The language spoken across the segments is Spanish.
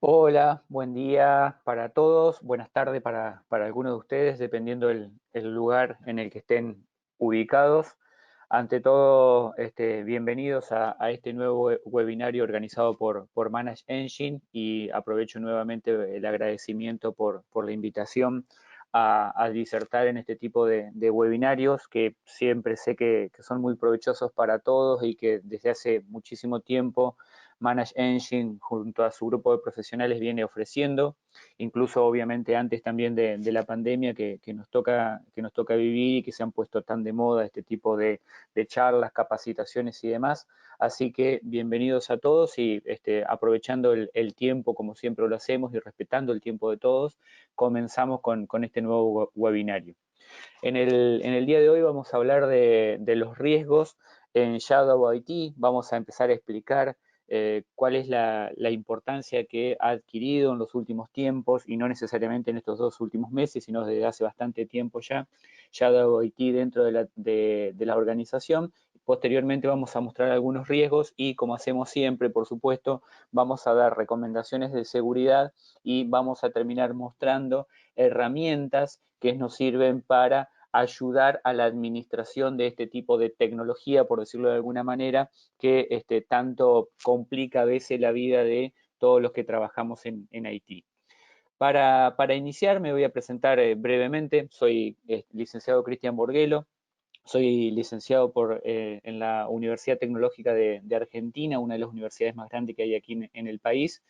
Hola, buen día para todos, buenas tardes para algunos de ustedes, dependiendo el lugar en el que estén ubicados. Ante todo, bienvenidos a este nuevo webinario organizado por Manage Engine y aprovecho nuevamente el agradecimiento por la invitación a disertar en este tipo de webinarios que siempre sé que son muy provechosos para todos y que desde hace muchísimo tiempo Manage Engine junto a su grupo de profesionales viene ofreciendo, incluso obviamente antes también de la pandemia que nos toca vivir y que se han puesto tan de moda este tipo de charlas, capacitaciones y demás. Así que bienvenidos a todos y aprovechando el tiempo como siempre lo hacemos y respetando el tiempo de todos, comenzamos con este nuevo webinario. En el día de hoy vamos a hablar de los riesgos en Shadow IT, vamos a empezar a explicar cuál es la importancia que ha adquirido en los últimos tiempos y no necesariamente en estos 2 últimos meses, sino desde hace bastante tiempo ya, Shadow IT dentro de la organización. Posteriormente vamos a mostrar algunos riesgos y, como hacemos siempre, por supuesto, vamos a dar recomendaciones de seguridad y vamos a terminar mostrando herramientas que nos sirven para ayudar a la administración de este tipo de tecnología, por decirlo de alguna manera, que tanto complica a veces la vida de todos los que trabajamos en IT. Para iniciar me voy a presentar brevemente, soy licenciado Cristian Borguelo, soy licenciado en la Universidad Tecnológica de Argentina, una de las universidades más grandes que hay aquí en el país.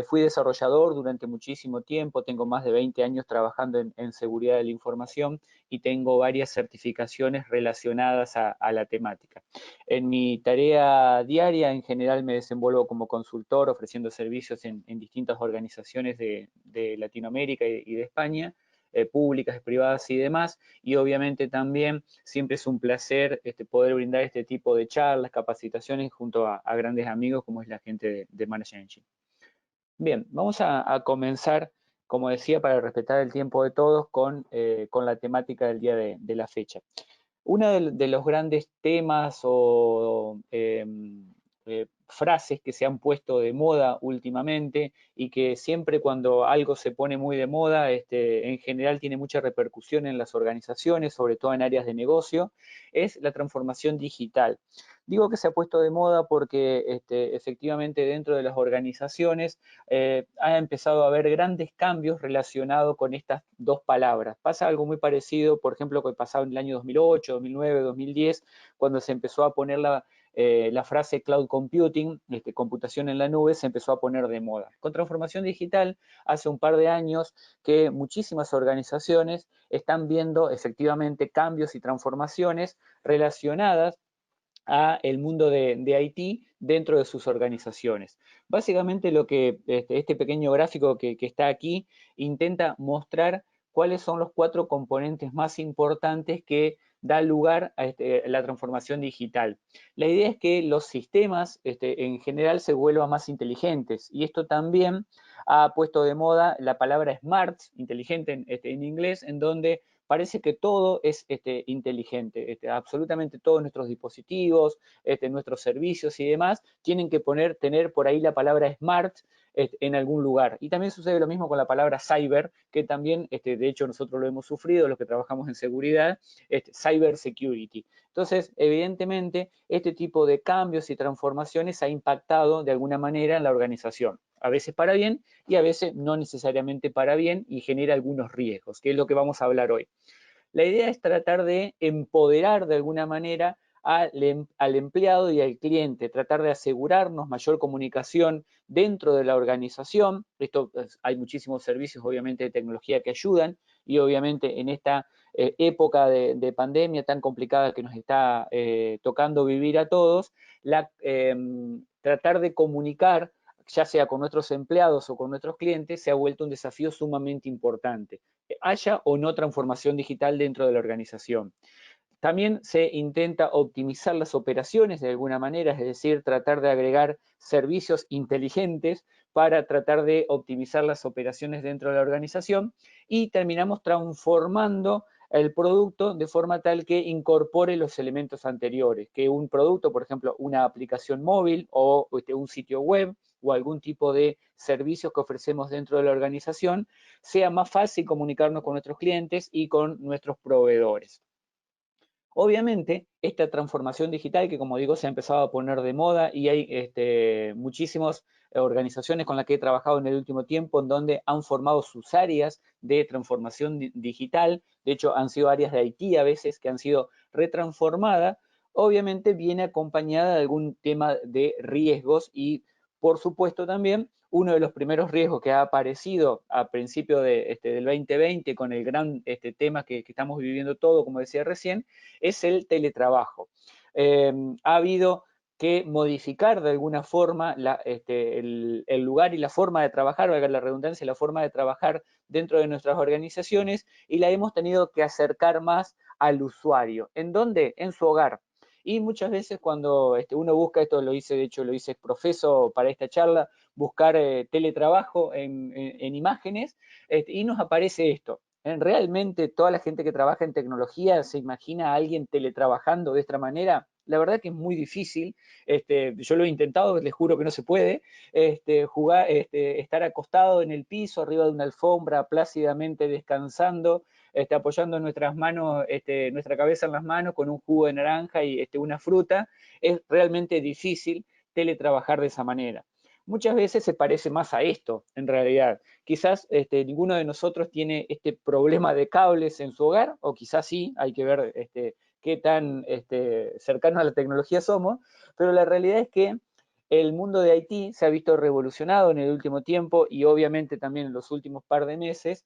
Fui desarrollador durante muchísimo tiempo, tengo más de 20 años trabajando en seguridad de la información y tengo varias certificaciones relacionadas a la temática. En mi tarea diaria, en general, me desenvuelvo como consultor ofreciendo servicios en distintas organizaciones de Latinoamérica y de España, públicas, privadas y demás, y obviamente también siempre es un placer poder brindar este tipo de charlas, capacitaciones junto a grandes amigos como es la gente de Manage Engine. Bien, vamos a comenzar, como decía, para respetar el tiempo de todos, con la temática del día de la fecha. Uno de los grandes temas o frases que se han puesto de moda últimamente y que siempre cuando algo se pone muy de moda, en general tiene mucha repercusión en las organizaciones, sobre todo en áreas de negocio, es la transformación digital. Digo que se ha puesto de moda porque efectivamente dentro de las organizaciones ha empezado a haber grandes cambios relacionados con estas dos palabras. Pasa algo muy parecido, por ejemplo, que pasaba en el año 2008, 2009, 2010, cuando se empezó a poner la frase cloud computing, computación en la nube, se empezó a poner de moda. Con transformación digital, hace un par de años que muchísimas organizaciones están viendo efectivamente cambios y transformaciones relacionadas a el mundo de IT dentro de sus organizaciones. Básicamente lo que este pequeño gráfico que está aquí intenta mostrar cuáles son los 4 componentes más importantes que da lugar a la transformación digital. La idea es que los sistemas en general se vuelvan más inteligentes y esto también ha puesto de moda la palabra smart, inteligente en inglés, en donde parece que todo es inteligente, absolutamente todos nuestros dispositivos, nuestros servicios y demás, tienen que tener por ahí la palabra smart en algún lugar. Y también sucede lo mismo con la palabra cyber, que también, de hecho, nosotros lo hemos sufrido, los que trabajamos en seguridad, cyber security. Entonces, evidentemente, este tipo de cambios y transformaciones ha impactado de alguna manera en la organización, a veces para bien y a veces no necesariamente para bien y genera algunos riesgos, que es lo que vamos a hablar hoy. La idea es tratar de empoderar de alguna manera al empleado y al cliente, tratar de asegurarnos mayor comunicación dentro de la organización. Esto, hay muchísimos servicios, obviamente, de tecnología que ayudan y obviamente en esta época de pandemia tan complicada que nos está tocando vivir a todos, tratar de comunicar ya sea con nuestros empleados o con nuestros clientes, se ha vuelto un desafío sumamente importante, haya o no transformación digital dentro de la organización. También se intenta optimizar las operaciones de alguna manera, es decir, tratar de agregar servicios inteligentes para tratar de optimizar las operaciones dentro de la organización y terminamos transformando el producto de forma tal que incorpore los elementos anteriores, que un producto, por ejemplo, una aplicación móvil o un sitio web, o algún tipo de servicios que ofrecemos dentro de la organización, sea más fácil comunicarnos con nuestros clientes y con nuestros proveedores. Obviamente, esta transformación digital que, como digo, se ha empezado a poner de moda y hay muchísimas organizaciones con las que he trabajado en el último tiempo en donde han formado sus áreas de transformación digital. De hecho, han sido áreas de Haití a veces que han sido retransformadas. Obviamente viene acompañada de algún tema de riesgos y, por supuesto, también uno de los primeros riesgos que ha aparecido a principio del 2020 con el gran tema que estamos viviendo todo, como decía recién, es el teletrabajo. Ha habido que modificar de alguna forma el lugar y la forma de trabajar, valga la redundancia, la forma de trabajar dentro de nuestras organizaciones y la hemos tenido que acercar más al usuario. ¿En dónde? En su hogar. Y muchas veces cuando uno busca, esto lo hice, de hecho lo hice profeso para esta charla, buscar teletrabajo en imágenes, y nos aparece esto. ¿Realmente toda la gente que trabaja en tecnología se imagina a alguien teletrabajando de esta manera? La verdad que es muy difícil. Yo lo he intentado, les juro que no se puede. Estar acostado en el piso, arriba de una alfombra, plácidamente descansando, apoyando nuestras manos, nuestra cabeza en las manos con un jugo de naranja y una fruta, es realmente difícil teletrabajar de esa manera. Muchas veces se parece más a esto, en realidad. Quizás ninguno de nosotros tiene este problema de cables en su hogar, o quizás sí, hay que ver qué tan cercanos a la tecnología somos, pero la realidad es que el mundo de Haití se ha visto revolucionado en el último tiempo y obviamente también en los últimos par de meses,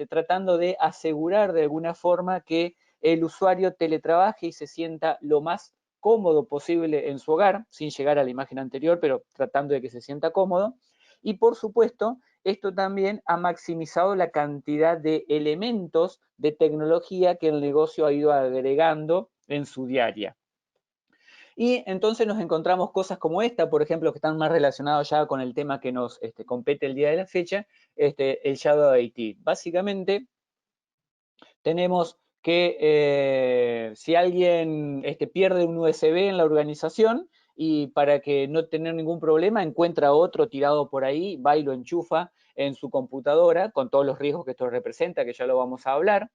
tratando de asegurar de alguna forma que el usuario teletrabaje y se sienta lo más cómodo posible en su hogar, sin llegar a la imagen anterior, pero tratando de que se sienta cómodo. Y por supuesto, esto también ha maximizado la cantidad de elementos de tecnología que el negocio ha ido agregando en su diaria. Y entonces nos encontramos cosas como esta, por ejemplo, que están más relacionados ya con el tema que nos compete el día de la fecha, el Shadow IT. Básicamente, tenemos que si alguien pierde un USB en la organización y para que no tener ningún problema encuentra otro tirado por ahí, va y lo enchufa en su computadora con todos los riesgos que esto representa, que ya lo vamos a hablar.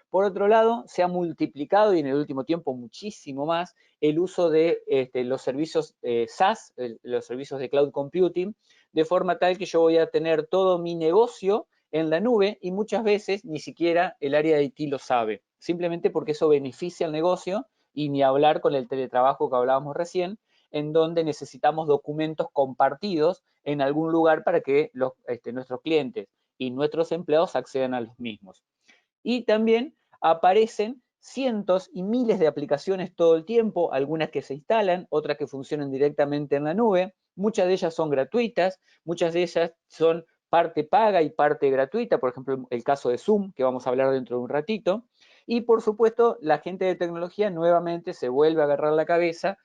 Por otro lado, se ha multiplicado y en el último tiempo muchísimo más el uso de los servicios SaaS, los servicios de cloud computing, de forma tal que yo voy a tener todo mi negocio en la nube y muchas veces ni siquiera el área de IT lo sabe, simplemente porque eso beneficia al negocio y ni hablar con el teletrabajo que hablábamos recién, en donde necesitamos documentos compartidos en algún lugar para que nuestros clientes y nuestros empleados accedan a los mismos. Y también aparecen cientos y miles de aplicaciones todo el tiempo, algunas que se instalan, otras que funcionan directamente en la nube, muchas de ellas son gratuitas, muchas de ellas son parte paga y parte gratuita, por ejemplo, el caso de Zoom, que vamos a hablar dentro de un ratito, y por supuesto la gente de tecnología nuevamente se vuelve a agarrar la cabeza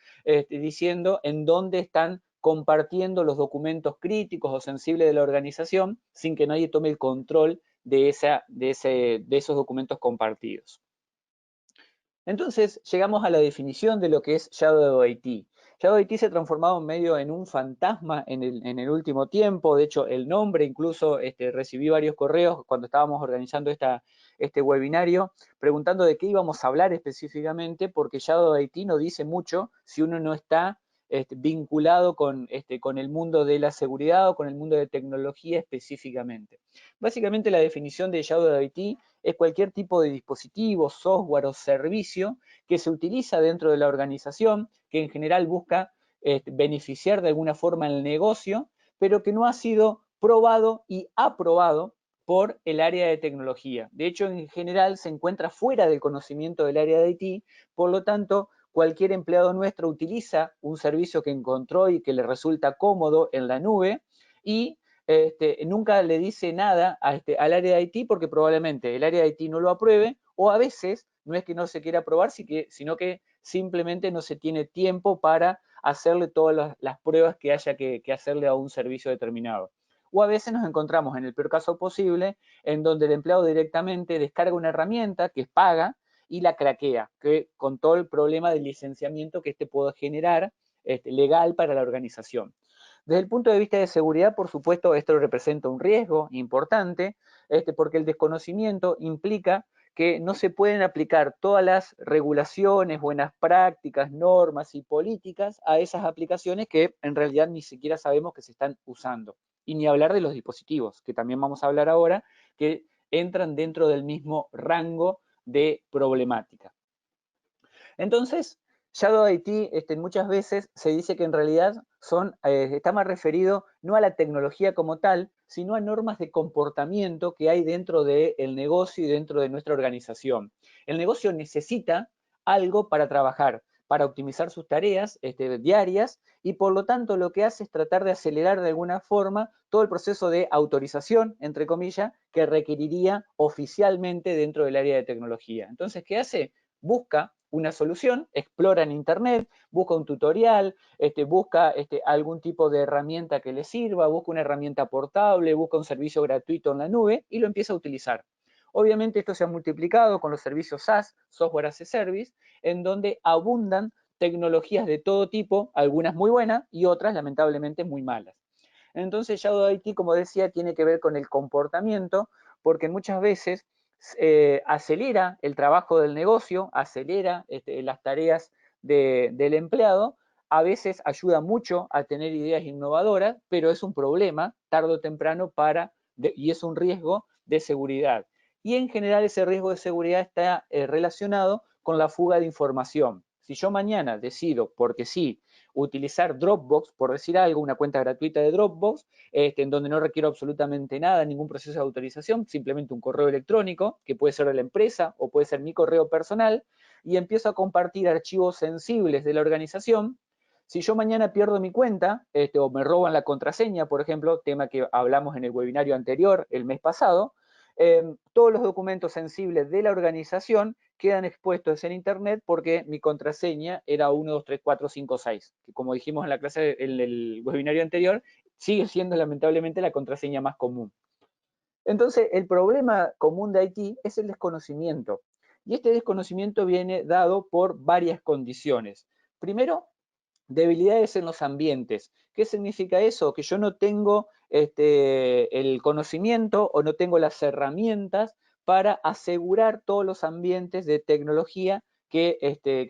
diciendo en dónde están compartiendo los documentos críticos o sensibles de la organización sin que nadie tome el control de esos documentos compartidos. Entonces, llegamos a la definición de lo que es Shadow IT. Shadow IT se ha transformado medio en un fantasma en el último tiempo. De hecho, el nombre, incluso recibí varios correos cuando estábamos organizando este webinario, preguntando de qué íbamos a hablar específicamente, porque Shadow IT no dice mucho si uno no está vinculado con el mundo de la seguridad o con el mundo de tecnología específicamente. Básicamente la definición de Shadow IT es cualquier tipo de dispositivo, software o servicio que se utiliza dentro de la organización, que en general busca beneficiar de alguna forma el negocio, pero que no ha sido probado y aprobado por el área de tecnología. De hecho, en general se encuentra fuera del conocimiento del área de IT, por lo tanto, cualquier empleado nuestro utiliza un servicio que encontró y que le resulta cómodo en la nube y nunca le dice nada al área de IT porque probablemente el área de IT no lo apruebe o a veces no es que no se quiera aprobar, sino que simplemente no se tiene tiempo para hacerle todas las pruebas que haya que hacerle a un servicio determinado. O a veces nos encontramos en el peor caso posible en donde el empleado directamente descarga una herramienta que es paga y la craquea, que con todo el problema de licenciamiento que puede generar legal para la organización. Desde el punto de vista de seguridad, por supuesto, esto representa un riesgo importante, porque el desconocimiento implica que no se pueden aplicar todas las regulaciones, buenas prácticas, normas y políticas a esas aplicaciones que en realidad ni siquiera sabemos que se están usando. Y ni hablar de los dispositivos, que también vamos a hablar ahora, que entran dentro del mismo rango de problemática. Entonces, Shadow IT muchas veces se dice que en realidad está más referido no a la tecnología como tal, sino a normas de comportamiento que hay dentro del negocio y dentro de nuestra organización. El negocio necesita algo para trabajar, para optimizar sus tareas diarias, y por lo tanto lo que hace es tratar de acelerar de alguna forma todo el proceso de autorización, entre comillas, que requeriría oficialmente dentro del área de tecnología. Entonces, ¿qué hace? Busca una solución, explora en internet, busca un tutorial, busca algún tipo de herramienta que le sirva, busca una herramienta portable, busca un servicio gratuito en la nube y lo empieza a utilizar. Obviamente esto se ha multiplicado con los servicios SaaS, Software as a Service, en donde abundan tecnologías de todo tipo, algunas muy buenas y otras lamentablemente muy malas. Entonces Shadow IT, como decía, tiene que ver con el comportamiento, porque muchas veces acelera el trabajo del negocio, acelera las tareas del empleado, a veces ayuda mucho a tener ideas innovadoras, pero es un problema tarde o temprano y es un riesgo de seguridad. Y en general ese riesgo de seguridad está relacionado con la fuga de información. Si yo mañana decido, porque sí, utilizar Dropbox, por decir algo, una cuenta gratuita de Dropbox, en donde no requiero absolutamente nada, ningún proceso de autorización, simplemente un correo electrónico, que puede ser de la empresa o puede ser mi correo personal, y empiezo a compartir archivos sensibles de la organización. Si yo mañana pierdo mi cuenta o me roban la contraseña, por ejemplo, tema que hablamos en el webinario anterior, el mes pasado, todos los documentos sensibles de la organización quedan expuestos en internet porque mi contraseña era 1, 2, 3, 4, 5, 6, que como dijimos en la clase, en el webinario anterior, sigue siendo lamentablemente la contraseña más común. Entonces, el problema común de Haití es el desconocimiento. Y este desconocimiento viene dado por varias condiciones. Primero, debilidades en los ambientes. ¿Qué significa eso? Que yo no tengo el conocimiento o no tengo las herramientas para asegurar todos los ambientes de tecnología que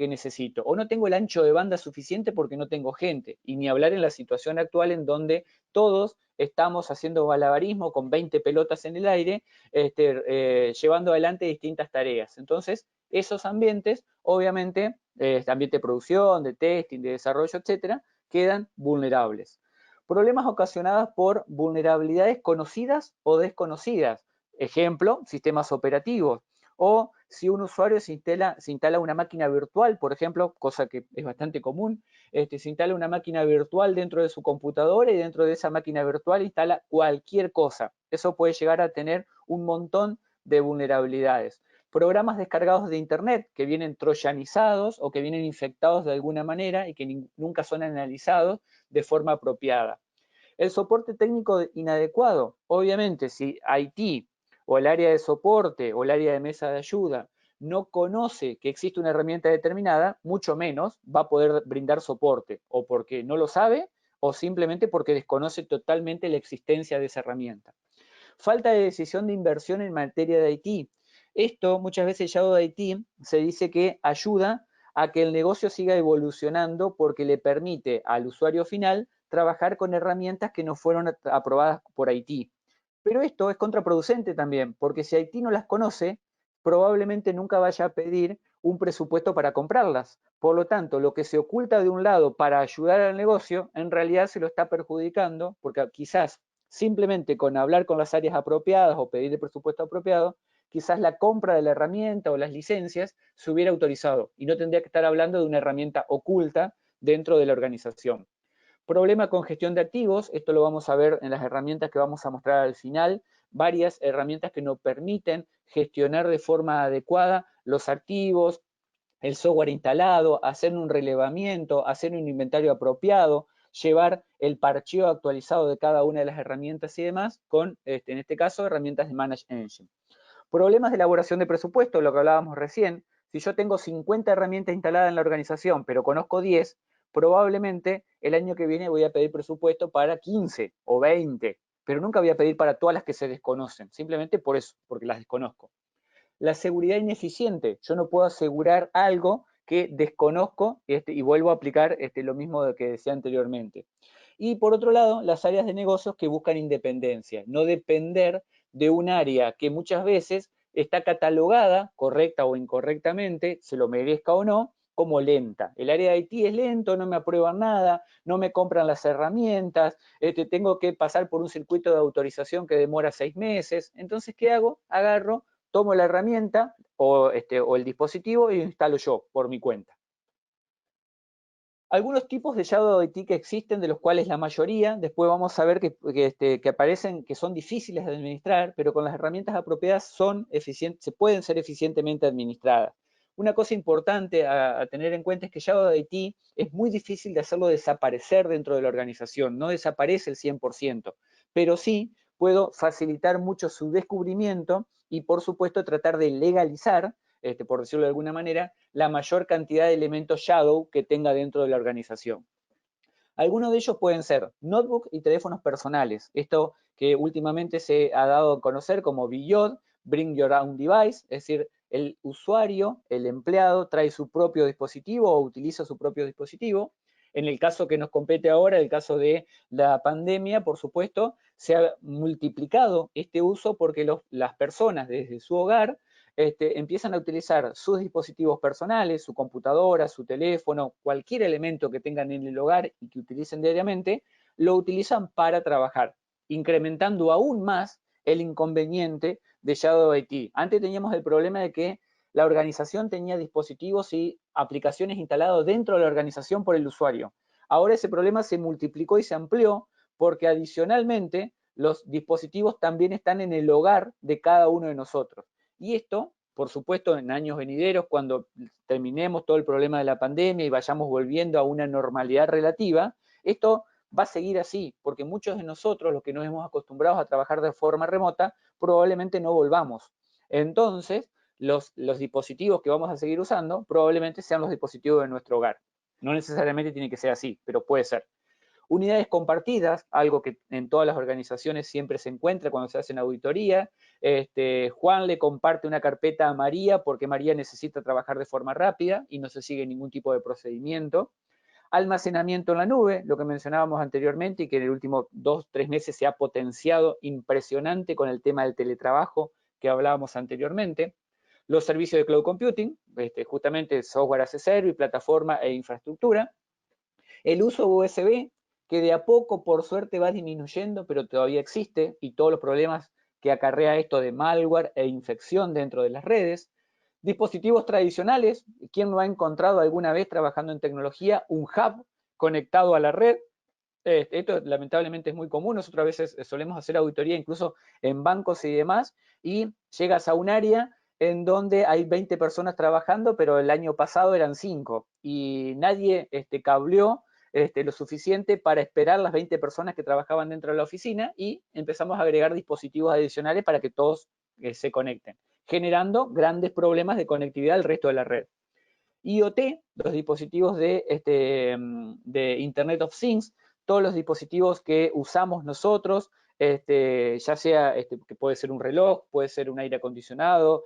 necesito. O no tengo el ancho de banda suficiente porque no tengo gente. Y ni hablar en la situación actual en donde todos estamos haciendo malabarismo con 20 pelotas en el aire, llevando adelante distintas tareas. Entonces, esos ambientes, obviamente, ambiente de producción, de testing, de desarrollo, etcétera, quedan vulnerables. Problemas ocasionados por vulnerabilidades conocidas o desconocidas. Ejemplo, sistemas operativos. O si un usuario se instala una máquina virtual, por ejemplo, cosa que es bastante común, se instala una máquina virtual dentro de su computadora y dentro de esa máquina virtual instala cualquier cosa. Eso puede llegar a tener un montón de vulnerabilidades. Programas descargados de internet que vienen troyanizados o que vienen infectados de alguna manera y que nunca son analizados de forma apropiada. El soporte técnico inadecuado. Obviamente, si IT o el área de soporte o el área de mesa de ayuda no conoce que existe una herramienta determinada, mucho menos va a poder brindar soporte, o porque no lo sabe o simplemente porque desconoce totalmente la existencia de esa herramienta. Falta de decisión de inversión en materia de IT. Esto muchas veces Shadow IT se dice que ayuda a que el negocio siga evolucionando porque le permite al usuario final trabajar con herramientas que no fueron aprobadas por IT. Pero esto es contraproducente también, porque si IT no las conoce, probablemente nunca vaya a pedir un presupuesto para comprarlas. Por lo tanto, lo que se oculta de un lado para ayudar al negocio, en realidad se lo está perjudicando, porque quizás simplemente con hablar con las áreas apropiadas o pedir el presupuesto apropiado, quizás la compra de la herramienta o las licencias se hubiera autorizado y no tendría que estar hablando de una herramienta oculta dentro de la organización. Problema con gestión de activos, esto lo vamos a ver en las herramientas que vamos a mostrar al final, varias herramientas que nos permiten gestionar de forma adecuada los activos, el software instalado, hacer un relevamiento, hacer un inventario apropiado, llevar el parcheo actualizado de cada una de las herramientas y demás con, en este caso, herramientas de Manage Engine. Problemas de elaboración de presupuesto, lo que hablábamos recién. Si yo tengo 50 herramientas instaladas en la organización, pero conozco 10, probablemente el año que viene voy a pedir presupuesto para 15 o 20, pero nunca voy a pedir para todas las que se desconocen, simplemente por eso, porque las desconozco. La seguridad ineficiente, yo no puedo asegurar algo que desconozco y vuelvo a aplicar lo mismo que decía anteriormente. Y por otro lado, las áreas de negocios que buscan independencia, no depender de un área que muchas veces está catalogada, correcta o incorrectamente, se lo merezca o no, como lenta. El área de IT es lento, no me aprueban nada, no me compran las herramientas, tengo que pasar por un circuito de autorización que demora 6 meses. Entonces, ¿qué hago? Agarro, tomo la herramienta o el dispositivo y lo instalo yo por mi cuenta. Algunos tipos de Shadow IT que existen, de los cuales la mayoría, después vamos a ver que aparecen, que son difíciles de administrar, pero con las herramientas apropiadas se pueden ser eficientemente administradas. Una cosa importante a tener en cuenta es que Shadow IT es muy difícil de hacerlo desaparecer dentro de la organización, no desaparece el 100%, pero sí puedo facilitar mucho su descubrimiento y por supuesto tratar de legalizar, por decirlo de alguna manera, la mayor cantidad de elementos shadow que tenga dentro de la organización. Algunos de ellos pueden ser notebook y teléfonos personales. Esto que últimamente se ha dado a conocer como BYOD, Bring Your Own Device, es decir, el usuario, el empleado, trae su propio dispositivo o utiliza su propio dispositivo. En el caso que nos compete ahora, el caso de la pandemia, por supuesto, se ha multiplicado este uso porque las personas desde su hogar empiezan a utilizar sus dispositivos personales, su computadora, su teléfono, cualquier elemento que tengan en el hogar y que utilicen diariamente, lo utilizan para trabajar, incrementando aún más el inconveniente de Shadow IT. Antes teníamos el problema de que la organización tenía dispositivos y aplicaciones instalados dentro de la organización por el usuario. Ahora ese problema se multiplicó y se amplió porque adicionalmente los dispositivos también están en el hogar de cada uno de nosotros. Y esto, por supuesto, en años venideros, cuando terminemos todo el problema de la pandemia y vayamos volviendo a una normalidad relativa, esto va a seguir así, porque muchos de nosotros, los que nos hemos acostumbrado a trabajar de forma remota, probablemente no volvamos. Entonces, los dispositivos que vamos a seguir usando probablemente sean los dispositivos de nuestro hogar. No necesariamente tiene que ser así, pero puede ser. Unidades compartidas, algo que en todas las organizaciones siempre se encuentra cuando se hacen auditoría. Juan le comparte una carpeta a María porque María necesita trabajar de forma rápida y no se sigue ningún tipo de procedimiento. Almacenamiento en la nube, lo que mencionábamos anteriormente y que en el último 2-3 meses se ha potenciado impresionante con el tema del teletrabajo que hablábamos anteriormente. Los servicios de cloud computing, justamente software as a service, plataforma e infraestructura. El uso USB, que de a poco, por suerte, va disminuyendo, pero todavía existe, y todos los problemas que acarrea esto de malware e infección dentro de las redes. Dispositivos tradicionales, ¿quién no ha encontrado alguna vez trabajando en tecnología un hub conectado a la red? Esto lamentablemente es muy común, nosotros a veces solemos hacer auditoría incluso en bancos y demás, y llegas a un área en donde hay 20 personas trabajando, pero el año pasado eran 5, y nadie cableó lo suficiente para esperar las 20 personas que trabajaban dentro de la oficina, y empezamos a agregar dispositivos adicionales para que todos se conecten, generando grandes problemas de conectividad al resto de la red. IoT, los dispositivos de Internet of Things, todos los dispositivos que usamos nosotros, ya sea que puede ser un reloj, puede ser un aire acondicionado,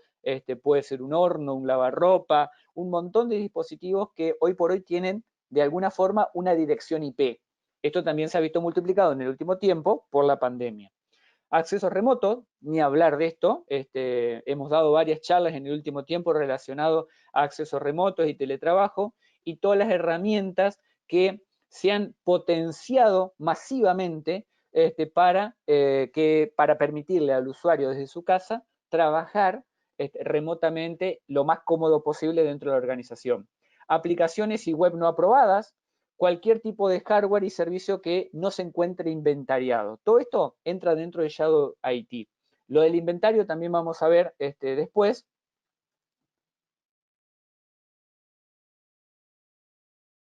puede ser un horno, un lavarropa, un montón de dispositivos que hoy por hoy tienen de alguna forma una dirección IP. Esto también se ha visto multiplicado en el último tiempo por la pandemia. Accesos remotos, ni hablar de esto, hemos dado varias charlas en el último tiempo relacionado a accesos remotos y teletrabajo y todas las herramientas que se han potenciado masivamente para permitirle al usuario desde su casa trabajar remotamente lo más cómodo posible dentro de la organización. Aplicaciones y web no aprobadas, cualquier tipo de hardware y servicio que no se encuentre inventariado. Todo esto entra dentro de Shadow IT. Lo del inventario también vamos a ver después.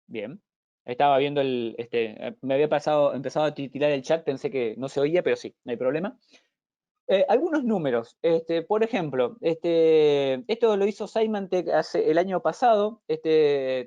Bien. Estaba viendo me había empezado a titilar el chat, pensé que no se oía, pero sí, no hay problema. Algunos números, por ejemplo, esto lo hizo Symantec el año pasado,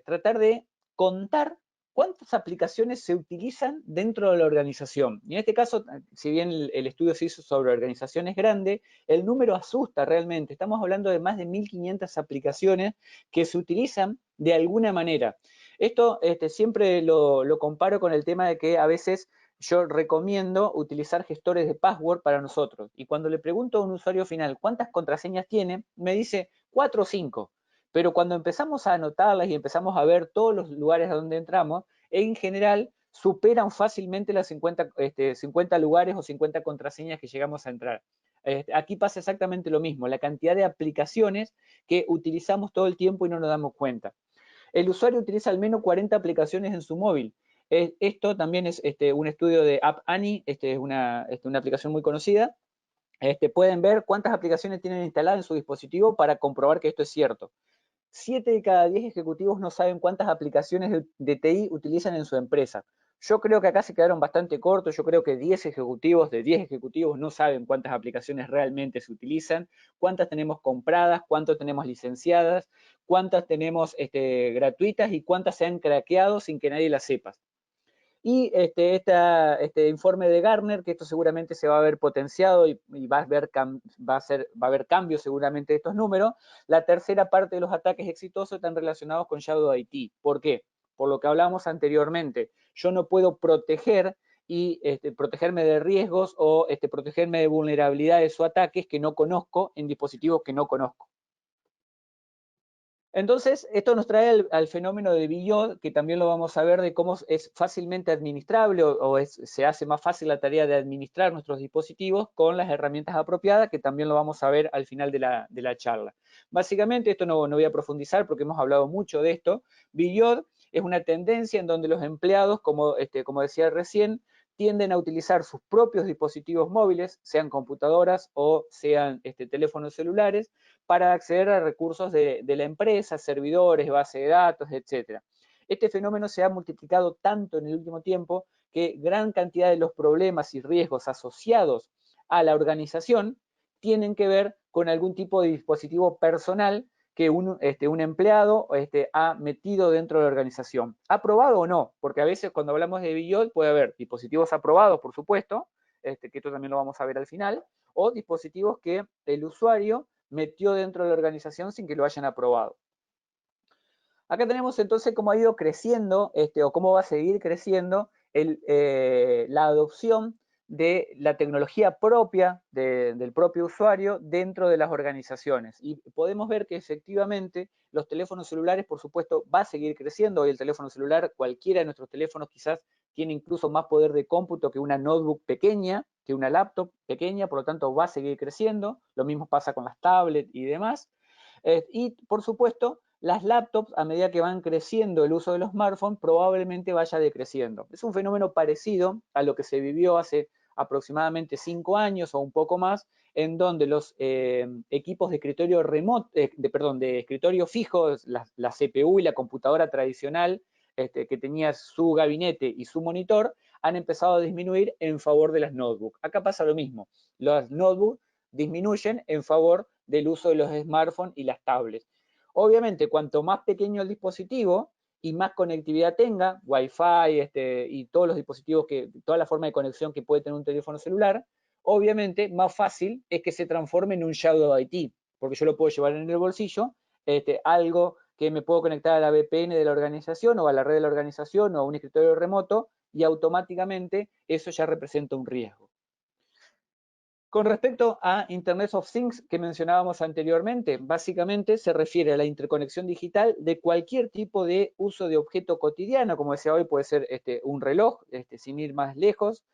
tratar de contar cuántas aplicaciones se utilizan dentro de la organización. Y en este caso, si bien el estudio se hizo sobre organizaciones grandes, el número asusta realmente. Estamos hablando de más de 1.500 aplicaciones que se utilizan de alguna manera. Esto siempre lo comparo con el tema de que a veces yo recomiendo utilizar gestores de password para nosotros. Y cuando le pregunto a un usuario final cuántas contraseñas tiene, me dice 4 o 5. Pero cuando empezamos a anotarlas y empezamos a ver todos los lugares a donde entramos, en general superan fácilmente las 50 lugares o 50 contraseñas que llegamos a entrar. Aquí pasa exactamente lo mismo, la cantidad de aplicaciones que utilizamos todo el tiempo y no nos damos cuenta. El usuario utiliza al menos 40 aplicaciones en su móvil. Esto también es un estudio de App Annie, es una aplicación muy conocida. Pueden ver cuántas aplicaciones tienen instaladas en su dispositivo para comprobar que esto es cierto. 7 de cada 10 ejecutivos no saben cuántas aplicaciones de TI utilizan en su empresa. Yo creo que acá se quedaron bastante cortos, yo creo que 10 ejecutivos de 10 ejecutivos no saben cuántas aplicaciones realmente se utilizan, cuántas tenemos compradas, cuántas tenemos licenciadas, cuántas tenemos gratuitas y cuántas se han craqueado sin que nadie las sepa. Y este informe de Gartner, que esto seguramente se va a ver potenciado y va a haber cambios seguramente de estos números, la tercera parte de los ataques exitosos están relacionados con Shadow IT. ¿Por qué? Por lo que hablábamos anteriormente. Yo no puedo proteger y protegerme de riesgos o protegerme de vulnerabilidades o ataques que no conozco en dispositivos que no conozco. Entonces, esto nos trae al fenómeno de Villot, que también lo vamos a ver de cómo es fácilmente administrable se hace más fácil la tarea de administrar nuestros dispositivos con las herramientas apropiadas, que también lo vamos a ver al final de la charla. Básicamente, esto no voy a profundizar porque hemos hablado mucho de esto. Villot es una tendencia en donde los empleados, como decía recién, tienden a utilizar sus propios dispositivos móviles, sean computadoras o sean teléfonos celulares, para acceder a recursos de la empresa, servidores, base de datos, etc. Este fenómeno se ha multiplicado tanto en el último tiempo que gran cantidad de los problemas y riesgos asociados a la organización tienen que ver con algún tipo de dispositivo personal que un empleado ha metido dentro de la organización. ¿Aprobado o no? Porque a veces cuando hablamos de Villot puede haber dispositivos aprobados, por supuesto, que esto también lo vamos a ver al final, o dispositivos que el usuario metió dentro de la organización sin que lo hayan aprobado. Acá tenemos entonces cómo ha ido creciendo, o cómo va a seguir creciendo la adopción de la tecnología propia del propio usuario dentro de las organizaciones. Y podemos ver que efectivamente los teléfonos celulares, por supuesto, va a seguir creciendo. Hoy el teléfono celular, cualquiera de nuestros teléfonos quizás tiene incluso más poder de cómputo que una notebook pequeña, que una laptop pequeña, por lo tanto va a seguir creciendo. Lo mismo pasa con las tablets y demás. Y por supuesto, las laptops, a medida que van creciendo el uso de los smartphones, probablemente vaya decreciendo. Es un fenómeno parecido a lo que se vivió hace aproximadamente 5 años o un poco más, en donde los equipos de escritorio remoto, de escritorio fijo, la CPU y la computadora tradicional, que tenía su gabinete y su monitor, han empezado a disminuir en favor de las notebooks. Acá pasa lo mismo. Las notebooks disminuyen en favor del uso de los smartphones y las tablets. Obviamente, cuanto más pequeño el dispositivo y más conectividad tenga, Wi-Fi y todos los dispositivos, toda la forma de conexión que puede tener un teléfono celular, obviamente más fácil es que se transforme en un Shadow IT, porque yo lo puedo llevar en el bolsillo, algo que me puedo conectar a la VPN de la organización o a la red de la organización o a un escritorio remoto y automáticamente eso ya representa un riesgo. Con respecto a Internet of Things que mencionábamos anteriormente, básicamente se refiere a la interconexión digital de cualquier tipo de uso de objeto cotidiano, como decía hoy, puede ser un reloj, sin ir más lejos,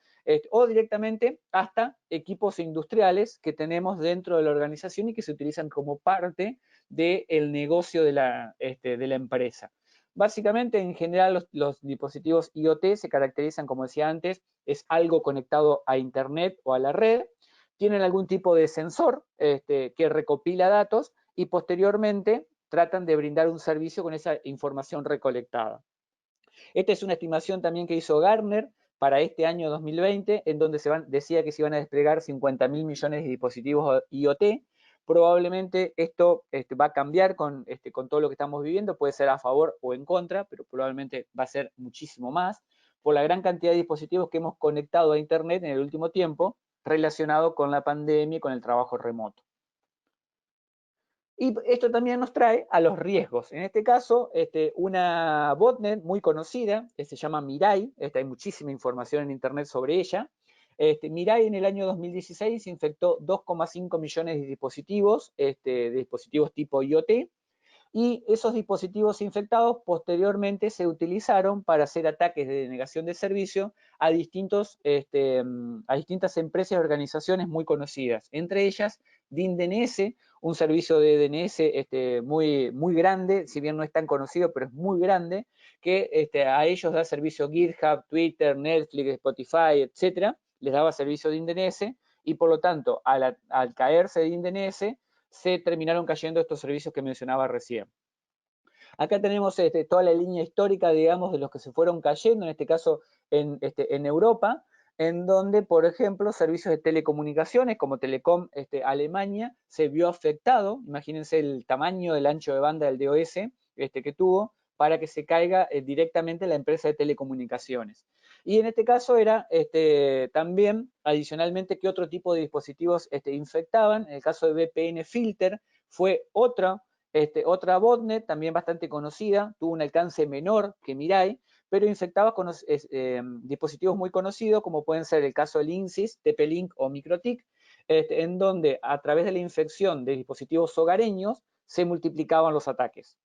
o directamente hasta equipos industriales que tenemos dentro de la organización y que se utilizan como parte del negocio de la empresa. Básicamente, en general, los dispositivos IoT se caracterizan, como decía antes, es algo conectado a Internet o a la red, tienen algún tipo de sensor que recopila datos y posteriormente tratan de brindar un servicio con esa información recolectada. Esta es una estimación también que hizo Gartner para este año 2020, en donde decía que se iban a desplegar 50.000 millones de dispositivos IoT, Probablemente esto va a cambiar con todo lo que estamos viviendo, puede ser a favor o en contra, pero probablemente va a ser muchísimo más, por la gran cantidad de dispositivos que hemos conectado a Internet en el último tiempo relacionado con la pandemia y con el trabajo remoto. Y esto también nos trae a los riesgos. En este caso, una botnet muy conocida, que se llama Mirai, hay muchísima información en Internet sobre ella. Mirai en el año 2016 infectó 2,5 millones de dispositivos tipo IoT, y esos dispositivos infectados posteriormente se utilizaron para hacer ataques de denegación de servicio a distintas empresas y organizaciones muy conocidas, entre ellas DNS, un servicio de DNS muy, muy grande, si bien no es tan conocido, pero es muy grande, que a ellos da servicio GitHub, Twitter, Netflix, Spotify, etcétera, les daba servicio de DNS, y por lo tanto, al caerse de DNS, se terminaron cayendo estos servicios que mencionaba recién. Acá tenemos toda la línea histórica, digamos, de los que se fueron cayendo, en este caso en Europa, en donde, por ejemplo, servicios de telecomunicaciones como Telecom Alemania se vio afectado. Imagínense el tamaño del ancho de banda del DOS que tuvo para que se caiga directamente la empresa de telecomunicaciones. Y en este caso era también, adicionalmente, que otro tipo de dispositivos infectaban. En el caso de VPN Filter fue otra botnet, también bastante conocida, tuvo un alcance menor que Mirai, pero infectaba con dispositivos muy conocidos, como pueden ser el caso del INSYS, TP-Link o MikroTik, en donde a través de la infección de dispositivos hogareños se multiplicaban los ataques.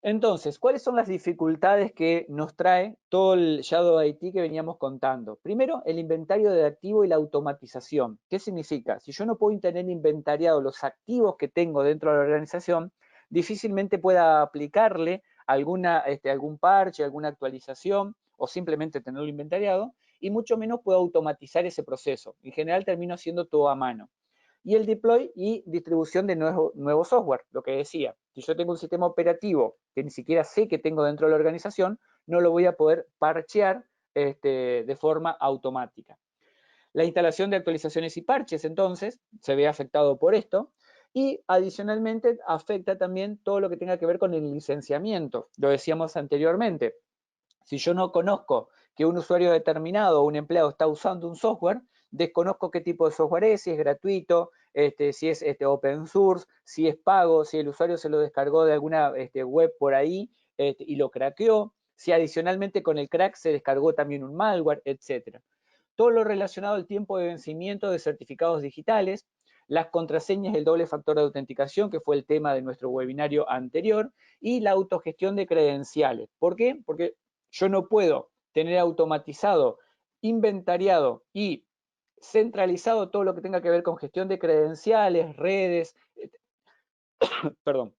Entonces, ¿cuáles son las dificultades que nos trae todo el Shadow IT que veníamos contando? Primero, el inventario de activos y la automatización. ¿Qué significa? Si yo no puedo tener inventariado los activos que tengo dentro de la organización, difícilmente pueda aplicarle algún parche, alguna actualización o simplemente tenerlo inventariado, y mucho menos puedo automatizar ese proceso. En general termino haciendo todo a mano. Y el deploy y distribución de nuevo software, lo que decía. Si yo tengo un sistema operativo que ni siquiera sé que tengo dentro de la organización, no lo voy a poder parchear de forma automática. La instalación de actualizaciones y parches, entonces, se ve afectado por esto. Y adicionalmente afecta también todo lo que tenga que ver con el licenciamiento. Lo decíamos anteriormente. Si yo no conozco que un usuario determinado o un empleado está usando un software, desconozco qué tipo de software es, si es gratuito, si es open source, si es pago, si el usuario se lo descargó de alguna web por ahí y lo craqueó, si adicionalmente con el crack se descargó también un malware, etc. Todo lo relacionado al tiempo de vencimiento de certificados digitales, las contraseñas, el doble factor de autenticación, que fue el tema de nuestro webinario anterior, y la autogestión de credenciales. ¿Por qué? Porque yo no puedo tener automatizado, inventariado y centralizado todo lo que tenga que ver con gestión de credenciales, redes, perdón,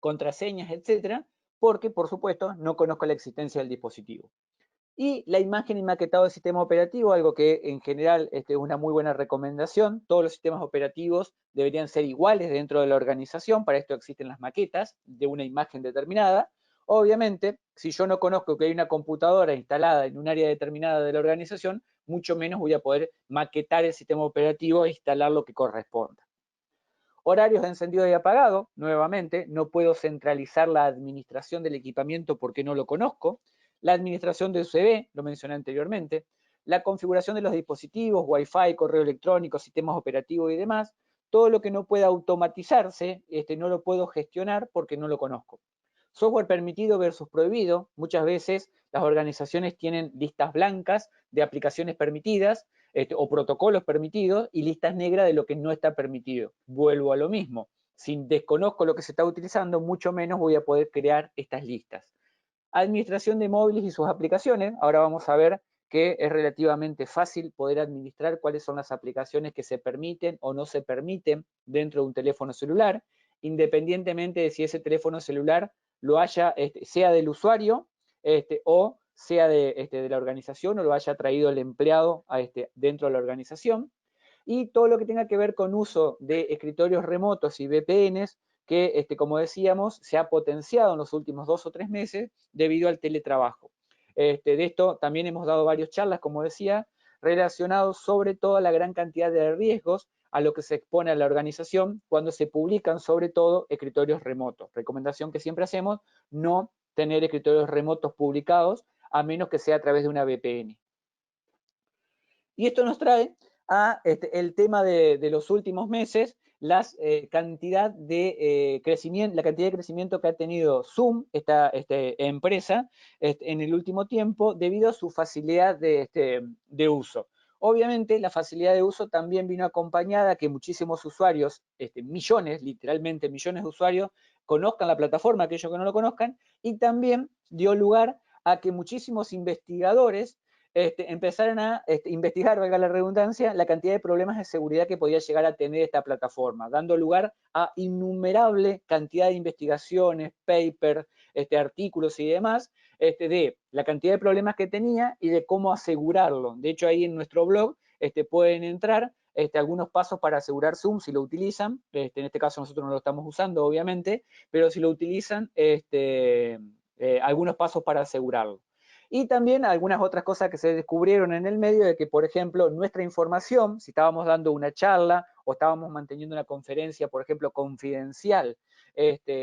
contraseñas, etcétera, porque, por supuesto, no conozco la existencia del dispositivo. Y la imagen y maquetado del sistema operativo, algo que en general es una muy buena recomendación. Todos los sistemas operativos deberían ser iguales dentro de la organización, para esto existen las maquetas de una imagen determinada. Obviamente, si yo no conozco que hay una computadora instalada en un área determinada de la organización, mucho menos voy a poder maquetar el sistema operativo e instalar lo que corresponda. Horarios de encendido y apagado, nuevamente, no puedo centralizar la administración del equipamiento porque no lo conozco. La administración de USB, lo mencioné anteriormente. La configuración de los dispositivos, Wi-Fi, correo electrónico, sistemas operativos y demás. Todo lo que no pueda automatizarse, no lo puedo gestionar porque no lo conozco. Software permitido versus prohibido. Muchas veces las organizaciones tienen listas blancas de aplicaciones permitidas o protocolos permitidos y listas negras de lo que no está permitido. Vuelvo a lo mismo. Si desconozco lo que se está utilizando, mucho menos voy a poder crear estas listas. Administración de móviles y sus aplicaciones. Ahora vamos a ver que es relativamente fácil poder administrar cuáles son las aplicaciones que se permiten o no se permiten dentro de un teléfono celular, independientemente de si ese teléfono celular lo haya, sea del usuario o sea de la organización o lo haya traído el empleado dentro de la organización. Y todo lo que tenga que ver con uso de escritorios remotos y VPNs, que, como decíamos, se ha potenciado en los últimos 2 o 3 meses debido al teletrabajo. De esto también hemos dado varias charlas, como decía, relacionados sobre todo a la gran cantidad de riesgos a lo que se expone a la organización cuando se publican sobre todo escritorios remotos. Recomendación que siempre hacemos, no tener escritorios remotos publicados a menos que sea a través de una VPN. Y esto nos trae a el tema de los últimos meses, la cantidad de crecimiento que ha tenido Zoom, esta empresa, en el último tiempo, debido a su facilidad de uso. Obviamente, la facilidad de uso también vino acompañada que muchísimos usuarios, millones, literalmente millones de usuarios, conozcan la plataforma, aquellos que no lo conozcan, y también dio lugar a que muchísimos investigadores empezaron a investigar, valga la redundancia, la cantidad de problemas de seguridad que podía llegar a tener esta plataforma, dando lugar a innumerable cantidad de investigaciones, papers, artículos y demás, de la cantidad de problemas que tenía y de cómo asegurarlo. De hecho, ahí en nuestro blog pueden entrar algunos pasos para asegurar Zoom si lo utilizan. En este caso nosotros no lo estamos usando, obviamente, pero si lo utilizan, algunos pasos para asegurarlo. Y también algunas otras cosas que se descubrieron en el medio de que, por ejemplo, nuestra información, si estábamos dando una charla o estábamos manteniendo una conferencia, por ejemplo, confidencial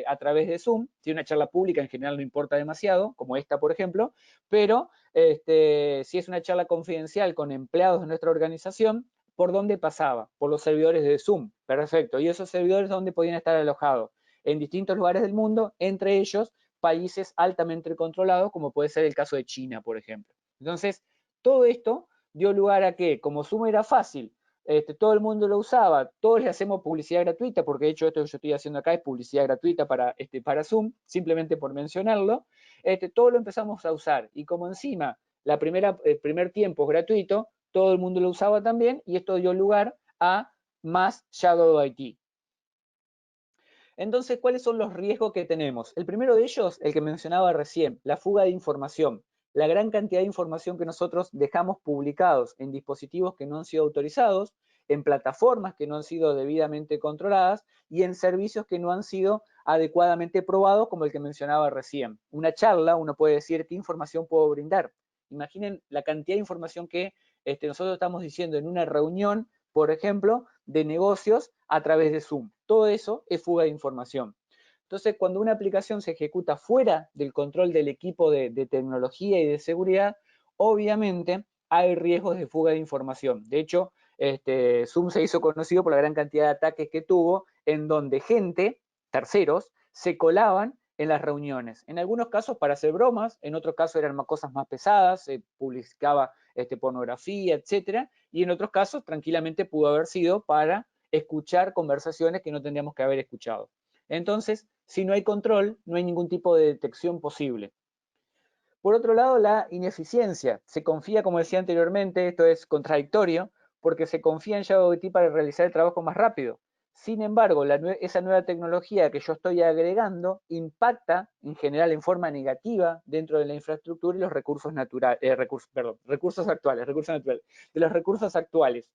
a través de Zoom, si una charla pública en general no importa demasiado, como esta, por ejemplo, pero si es una charla confidencial con empleados de nuestra organización, ¿por dónde pasaba? Por los servidores de Zoom. Perfecto. ¿Y esos servidores dónde podían estar alojados? En distintos lugares del mundo, entre ellos países altamente controlados, como puede ser el caso de China, por ejemplo. Entonces, todo esto dio lugar a que, como Zoom era fácil, todo el mundo lo usaba, todos le hacemos publicidad gratuita, porque de hecho esto que yo estoy haciendo acá es publicidad gratuita para Zoom, simplemente por mencionarlo, todo lo empezamos a usar. Y como encima el primer tiempo es gratuito, todo el mundo lo usaba también, y esto dio lugar a más Shadow IT. Entonces, ¿cuáles son los riesgos que tenemos? El primero de ellos, el que mencionaba recién, la fuga de información. La gran cantidad de información que nosotros dejamos publicados en dispositivos que no han sido autorizados, en plataformas que no han sido debidamente controladas y en servicios que no han sido adecuadamente probados, como el que mencionaba recién. Una charla, uno puede decir, ¿qué información puedo brindar? Imaginen la cantidad de información que nosotros estamos diciendo en una reunión, por ejemplo, de negocios a través de Zoom. Todo eso es fuga de información. Entonces, cuando una aplicación se ejecuta fuera del control del equipo de tecnología y de seguridad, obviamente hay riesgos de fuga de información. De hecho, Zoom se hizo conocido por la gran cantidad de ataques que tuvo, en donde gente, terceros, se colaban en las reuniones. En algunos casos para hacer bromas, en otros casos eran cosas más pesadas, se publicaba pornografía, etcétera, y en otros casos tranquilamente pudo haber sido para escuchar conversaciones que no tendríamos que haber escuchado. Entonces, si no hay control, no hay ningún tipo de detección posible. Por otro lado, la ineficiencia. Se confía, como decía anteriormente, esto es contradictorio, porque se confía en JavaBT para realizar el trabajo más rápido. Sin embargo, esa nueva tecnología que yo estoy agregando impacta en general en forma negativa dentro de la infraestructura y los recursos naturales, recursos actuales, de los recursos actuales.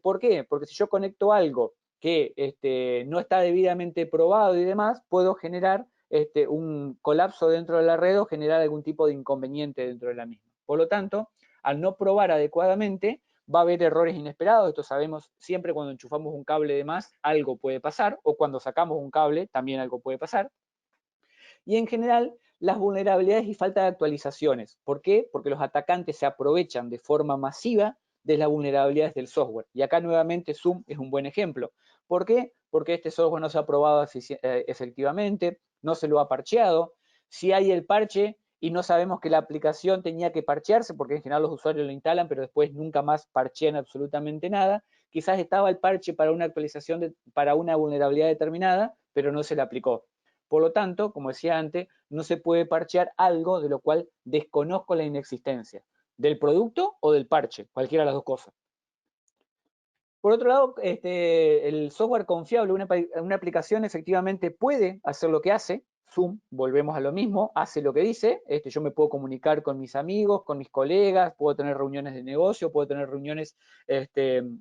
¿Por qué? Porque si yo conecto algo que no está debidamente probado y demás, puedo generar un colapso dentro de la red o generar algún tipo de inconveniente dentro de la misma. Por lo tanto, al no probar adecuadamente, va a haber errores inesperados. Esto sabemos siempre cuando enchufamos un cable de más, algo puede pasar, o cuando sacamos un cable, también algo puede pasar. Y en general, las vulnerabilidades y falta de actualizaciones. ¿Por qué? Porque los atacantes se aprovechan de forma masiva de las vulnerabilidades del software. Y acá nuevamente Zoom es un buen ejemplo. ¿Por qué? Porque este software no se ha probado efectivamente, no se lo ha parcheado. Si hay el parche y no sabemos que la aplicación tenía que parchearse, porque en general los usuarios lo instalan, pero después nunca más parchean absolutamente nada, quizás estaba el parche para una actualización, para una vulnerabilidad determinada, pero no se le aplicó. Por lo tanto, como decía antes, no se puede parchear algo de lo cual desconozco la inexistencia, del producto o del parche, cualquiera de las dos cosas. Por otro lado, el software confiable, una aplicación efectivamente puede hacer lo que hace. Zoom, volvemos a lo mismo, hace lo que dice. Yo me puedo comunicar con mis amigos, con mis colegas, puedo tener reuniones de negocio, puedo tener reuniones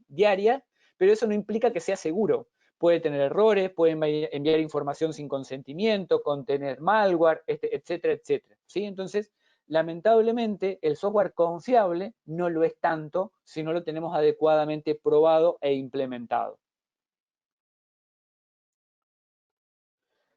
diarias, pero eso no implica que sea seguro. Puede tener errores, puede enviar información sin consentimiento, contener malware, etcétera, etcétera. ¿Sí? Entonces, lamentablemente, el software confiable no lo es tanto si no lo tenemos adecuadamente probado e implementado.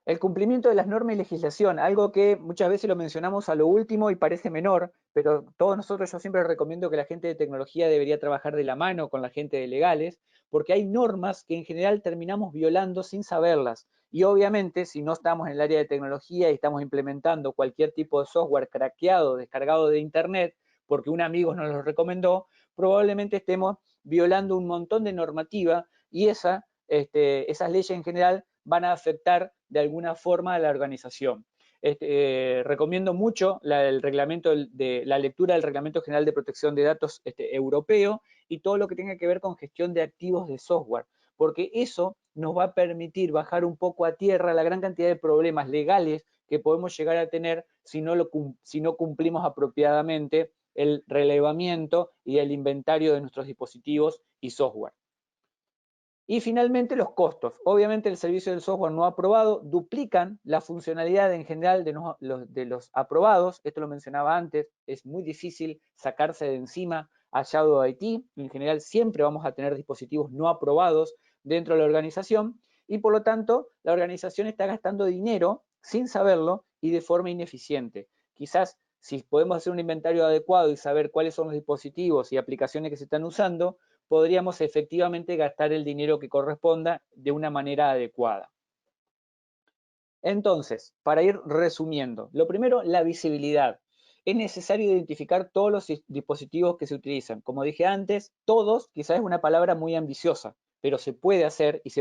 El cumplimiento de las normas y legislación, algo que muchas veces lo mencionamos a lo último y parece menor, pero todos nosotros, yo siempre recomiendo que la gente de tecnología debería trabajar de la mano con la gente de legales, porque hay normas que en general terminamos violando sin saberlas. Y obviamente, si no estamos en el área de tecnología y estamos implementando cualquier tipo de software craqueado, descargado de internet, porque un amigo nos lo recomendó, probablemente estemos violando un montón de normativa y esas leyes en general van a afectar de alguna forma a la organización. Recomiendo mucho la lectura del Reglamento General de Protección de Datos europeo y todo lo que tenga que ver con gestión de activos de software, porque eso nos va a permitir bajar un poco a tierra la gran cantidad de problemas legales que podemos llegar a tener si no cumplimos apropiadamente el relevamiento y el inventario de nuestros dispositivos y software. Y finalmente los costos. Obviamente el servicio del software no aprobado duplican la funcionalidad en general de los aprobados. Esto lo mencionaba antes, es muy difícil sacarse de encima a Shadow IT. En general siempre vamos a tener dispositivos no aprobados dentro de la organización y por lo tanto la organización está gastando dinero sin saberlo y de forma ineficiente. Quizás si podemos hacer un inventario adecuado y saber cuáles son los dispositivos y aplicaciones que se están usando, podríamos efectivamente gastar el dinero que corresponda de una manera adecuada. Entonces, para ir resumiendo, lo primero, la visibilidad. Es necesario identificar todos los dispositivos que se utilizan. Como dije antes, todos, quizás es una palabra muy ambiciosa, pero se puede hacer y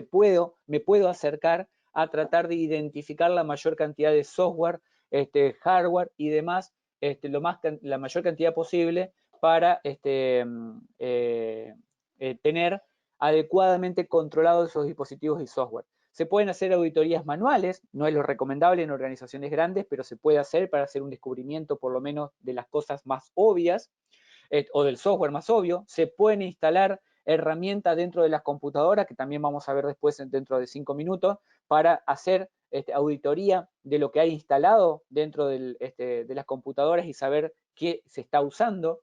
me puedo acercar a tratar de identificar la mayor cantidad de software, hardware y demás, la mayor cantidad posible para tener adecuadamente controlados esos dispositivos y software. Se pueden hacer auditorías manuales, no es lo recomendable en organizaciones grandes, pero se puede hacer para hacer un descubrimiento por lo menos de las cosas más obvias o del software más obvio. Se pueden instalar herramientas dentro de las computadoras, que también vamos a ver después dentro de 5 minutos, para hacer auditoría de lo que hay instalado dentro de las computadoras y saber qué se está usando.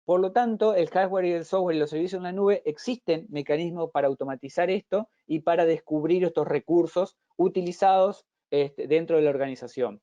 Por lo tanto, el hardware y el software y los servicios en la nube existen mecanismos para automatizar esto y para descubrir estos recursos utilizados dentro de la organización.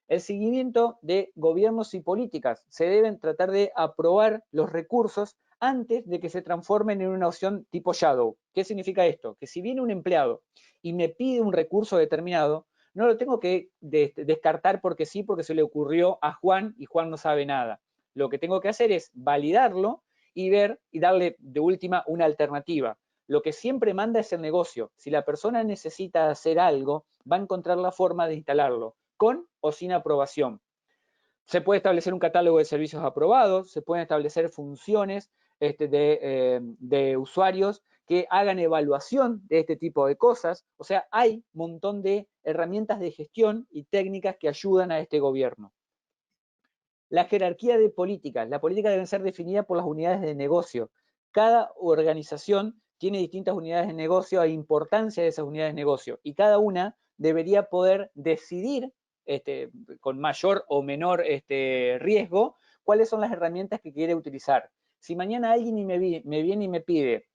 El seguimiento de gobiernos y políticas. Se deben tratar de aprobar los recursos antes de que se transformen en una opción tipo shadow. ¿Qué significa esto? Que si viene un empleado y me pide un recurso determinado, no lo tengo que descartar porque sí, porque se le ocurrió a Juan y Juan no sabe nada. Lo que tengo que hacer es validarlo y ver y darle de última una alternativa. Lo que siempre manda es el negocio. Si la persona necesita hacer algo, va a encontrar la forma de instalarlo, con o sin aprobación. Se puede establecer un catálogo de servicios aprobados, se pueden establecer funciones de usuarios que hagan evaluación de este tipo de cosas. O sea, hay un montón de herramientas de gestión y técnicas que ayudan a este gobierno. La jerarquía de políticas. La política debe ser definida por las unidades de negocio. Cada organización tiene distintas unidades de negocio e importancia de esas unidades de negocio y cada una debería poder decidir con mayor o menor riesgo cuáles son las herramientas que quiere utilizar. Si mañana alguien me viene y me pide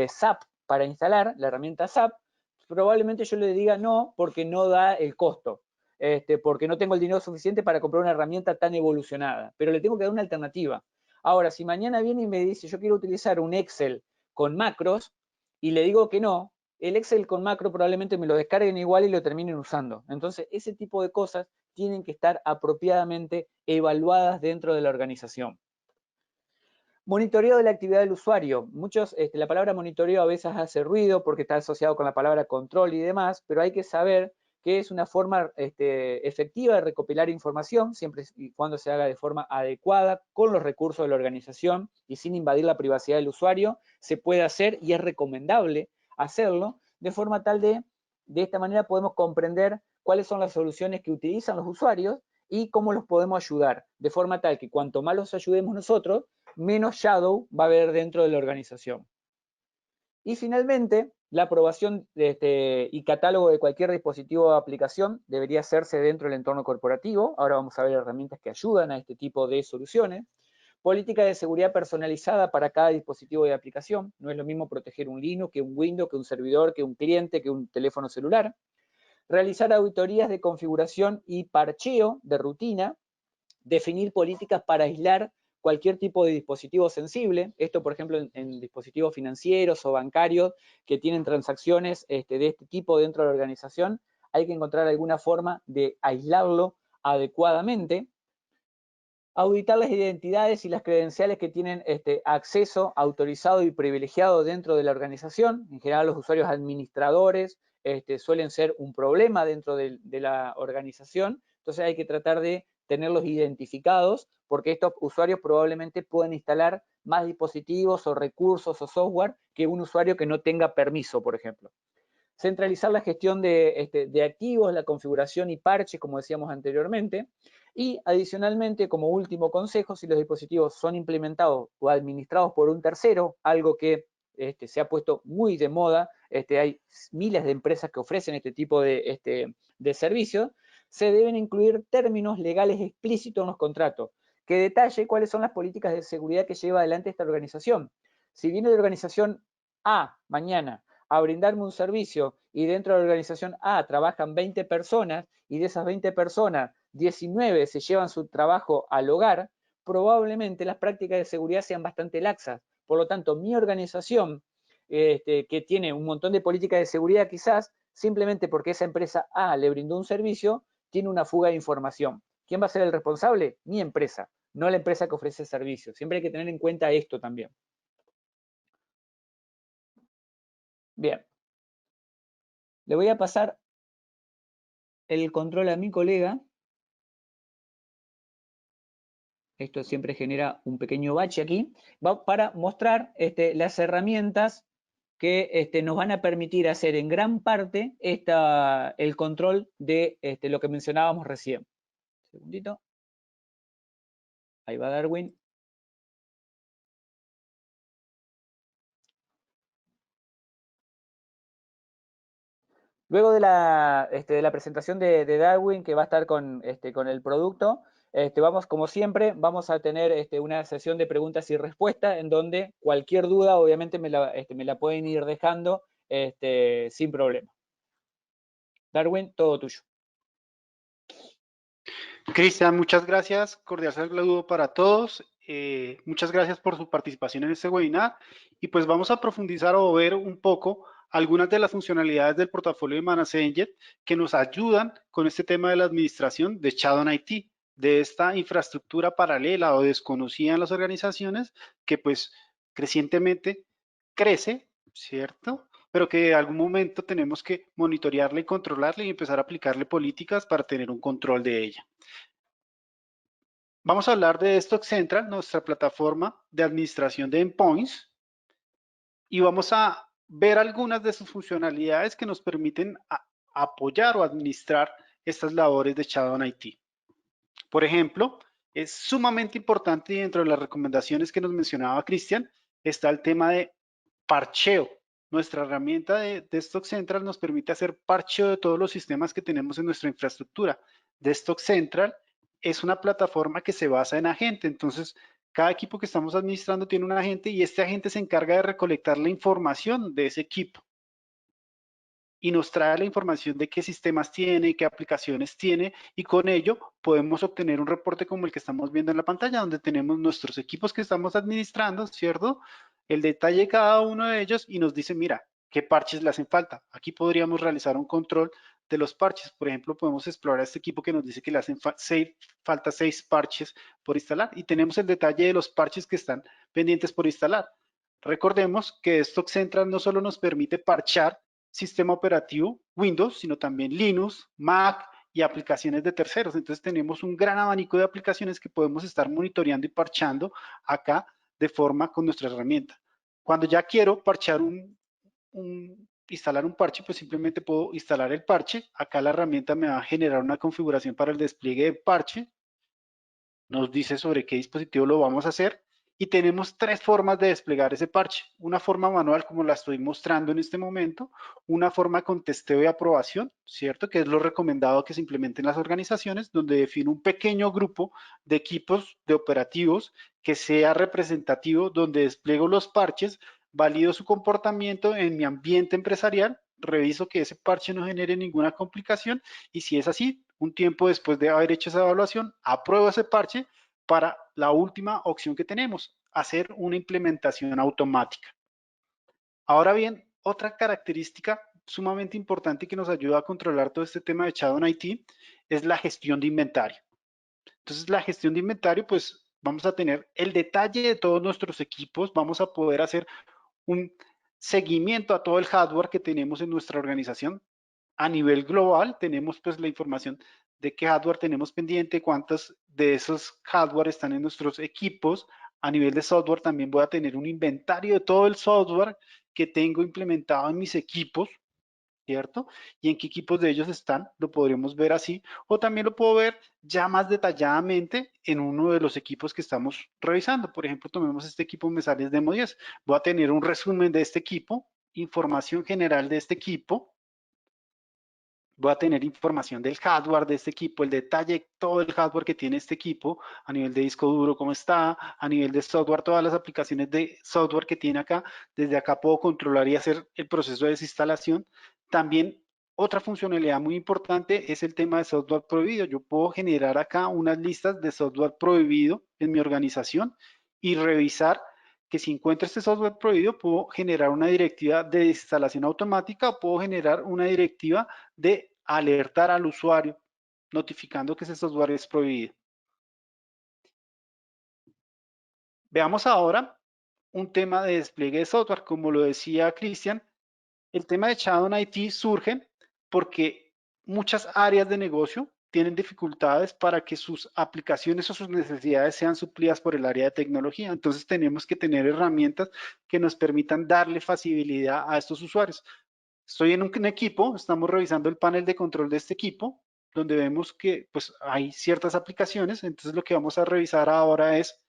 SAP para instalar, la herramienta SAP, probablemente yo le diga no porque no da el costo. Porque no tengo el dinero suficiente para comprar una herramienta tan evolucionada, pero le tengo que dar una alternativa. Ahora, si mañana viene y me dice yo quiero utilizar un Excel con macros y le digo que no, el Excel con macro probablemente me lo descarguen igual y lo terminen usando. Entonces, ese tipo de cosas tienen que estar apropiadamente evaluadas dentro de la organización. Monitoreo de la actividad del usuario. La palabra monitoreo a veces hace ruido porque está asociado con la palabra control y demás, pero hay que saber que es una forma efectiva de recopilar información, siempre y cuando se haga de forma adecuada, con los recursos de la organización y sin invadir la privacidad del usuario. Se puede hacer y es recomendable hacerlo de forma tal de esta manera podemos comprender cuáles son las soluciones que utilizan los usuarios y cómo los podemos ayudar, de forma tal que cuanto más los ayudemos nosotros, menos shadow va a haber dentro de la organización. Y finalmente, la aprobación y catálogo de cualquier dispositivo o aplicación debería hacerse dentro del entorno corporativo. Ahora vamos a ver herramientas que ayudan a este tipo de soluciones. Política de seguridad personalizada para cada dispositivo de aplicación. No es lo mismo proteger un Linux que un Windows, que un servidor, que un cliente, que un teléfono celular. realizar auditorías de configuración y parcheo de rutina, definir políticas para aislar cualquier tipo de dispositivo sensible, esto por ejemplo en dispositivos financieros o bancarios que tienen transacciones de este tipo dentro de la organización, hay que encontrar alguna forma de aislarlo adecuadamente. Auditar las identidades y las credenciales que tienen acceso autorizado y privilegiado dentro de la organización. En general los usuarios administradores suelen ser un problema dentro de la organización, entonces hay que tratar de tenerlos identificados porque estos usuarios probablemente pueden instalar más dispositivos o recursos o software que un usuario que no tenga permiso, por ejemplo. Centralizar la gestión de activos, la configuración y parches, como decíamos anteriormente. Y adicionalmente, como último consejo, si los dispositivos son implementados o administrados por un tercero, algo que se ha puesto muy de moda, hay miles de empresas que ofrecen este tipo de servicios, se deben incluir términos legales explícitos en los contratos que detalle cuáles son las políticas de seguridad que lleva adelante esta organización. Si viene la organización A mañana a brindarme un servicio y dentro de la organización A trabajan 20 personas y de esas 20 personas 19 se llevan su trabajo al hogar, probablemente las prácticas de seguridad sean bastante laxas. Por lo tanto, mi organización, que tiene un montón de políticas de seguridad quizás, simplemente porque esa empresa A le brindó un servicio, tiene una fuga de información. ¿Quién va a ser el responsable? Mi empresa, no la empresa que ofrece el servicio. Siempre hay que tener en cuenta esto también. Bien. Le voy a pasar el control a mi colega. Esto siempre genera un pequeño bache aquí, para mostrar las herramientas que nos van a permitir hacer en gran parte el control de lo que mencionábamos recién. Un segundito. Ahí va Darwin. Luego de la presentación de Darwin, que va a estar con el producto, vamos, como siempre, vamos a tener una sesión de preguntas y respuestas en donde cualquier duda, obviamente, me la pueden ir dejando sin problema. Darwin, todo tuyo. Cristian, muchas gracias. Cordial saludo para todos. Muchas gracias por su participación en este webinar. Y pues vamos a profundizar o ver un poco algunas de las funcionalidades del portafolio de ManageEngine que nos ayudan con este tema de la administración de Shadow IT, de esta infraestructura paralela o desconocida en las organizaciones que pues crecientemente crece, ¿cierto? Pero que en algún momento tenemos que monitorearla y controlarla y empezar a aplicarle políticas para tener un control de ella. Vamos a hablar de Stock Central, nuestra plataforma de administración de endpoints, y vamos a ver algunas de sus funcionalidades que nos permiten apoyar o administrar estas labores de Shadow IT. Por ejemplo, es sumamente importante y dentro de las recomendaciones que nos mencionaba Cristian, está el tema de parcheo. Nuestra herramienta de Stock Central nos permite hacer parcheo de todos los sistemas que tenemos en nuestra infraestructura. De Stock Central es una plataforma que se basa en agente, entonces cada equipo que estamos administrando tiene un agente y este agente se encarga de recolectar la información de ese equipo y nos trae la información de qué sistemas tiene, qué aplicaciones tiene, y con ello podemos obtener un reporte como el que estamos viendo en la pantalla, donde tenemos nuestros equipos que estamos administrando, ¿cierto? El detalle de cada uno de ellos y nos dice, mira, qué parches le hacen falta. Aquí podríamos realizar un control de los parches. Por ejemplo, podemos explorar este equipo que nos dice que le hacen falta 6 parches por instalar y tenemos el detalle de los parches que están pendientes por instalar. Recordemos que Stock Central no solo nos permite parchar sistema operativo Windows, sino también Linux, Mac y aplicaciones de terceros. Entonces tenemos un gran abanico de aplicaciones que podemos estar monitoreando y parchando acá de forma con nuestra herramienta. Cuando ya quiero parchar instalar un parche, pues simplemente puedo instalar el parche. Acá la herramienta me va a generar una configuración para el despliegue de parche. Nos dice sobre qué dispositivo lo vamos a hacer y tenemos 3 formas de desplegar ese parche. Una forma manual, como la estoy mostrando en este momento, una forma con testeo y aprobación, ¿cierto? Que es lo recomendado que se implementen las organizaciones, donde defino un pequeño grupo de equipos de operativos que sea representativo, donde despliego los parches, valido su comportamiento en mi ambiente empresarial reviso que ese parche no genere ninguna complicación y si es así, un tiempo después de haber hecho esa evaluación, apruebo ese parche para la última opción que tenemos, hacer una implementación automática. Ahora bien, otra característica sumamente importante que nos ayuda a controlar todo este tema de Shadow IT es la gestión de inventario. Entonces, la gestión de inventario, pues vamos a tener el detalle de todos nuestros equipos, vamos a poder hacer un seguimiento a todo el hardware que tenemos en nuestra organización. A nivel global, tenemos pues la información de qué hardware tenemos pendiente, cuántos de esos hardware están en nuestros equipos. A nivel de software, también voy a tener un inventario de todo el software que tengo implementado en mis equipos, ¿cierto? Y en qué equipos de ellos están, lo podremos ver así, o también lo puedo ver ya más detalladamente en uno de los equipos que estamos revisando. Por ejemplo, tomemos este equipo Mesales Demo 10. Voy a tener un resumen de este equipo, información general de este equipo, voy a tener información del hardware de este equipo, el detalle, todo el hardware que tiene este equipo, a nivel de disco duro, cómo está, a nivel de software, todas las aplicaciones de software que tiene acá. Desde acá puedo controlar y hacer el proceso de desinstalación. También otra funcionalidad muy importante es el tema de software prohibido. Yo puedo generar acá unas listas de software prohibido en mi organización y revisar que si encuentro este software prohibido, puedo generar una directiva de desinstalación automática o puedo generar una directiva de alertar al usuario, notificando que ese software es prohibido. Veamos ahora un tema de despliegue de software. Como lo decía Cristian, el tema de Shadow IT surge porque muchas áreas de negocio tienen dificultades para que sus aplicaciones o sus necesidades sean suplidas por el área de tecnología. Entonces tenemos que tener herramientas que nos permitan darle facilidad a estos usuarios. Estoy en un equipo, estamos revisando el panel de control de este equipo, donde vemos que pues, hay ciertas aplicaciones. Entonces lo que vamos a revisar ahora es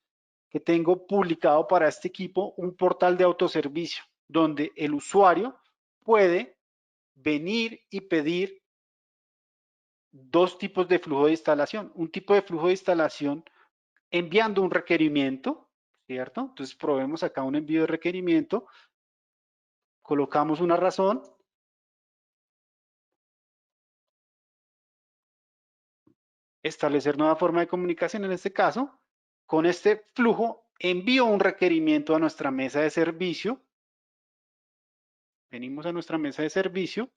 que tengo publicado para este equipo un portal de autoservicio, donde el usuario puede venir y pedir dos tipos de flujo de instalación. Un tipo de flujo de instalación enviando un requerimiento, ¿cierto? Entonces probemos acá un envío de requerimiento, colocamos una razón, establecer nueva forma de comunicación en este caso. Con este flujo envío un requerimiento a nuestra mesa de servicio. Venimos a nuestra mesa de servicio,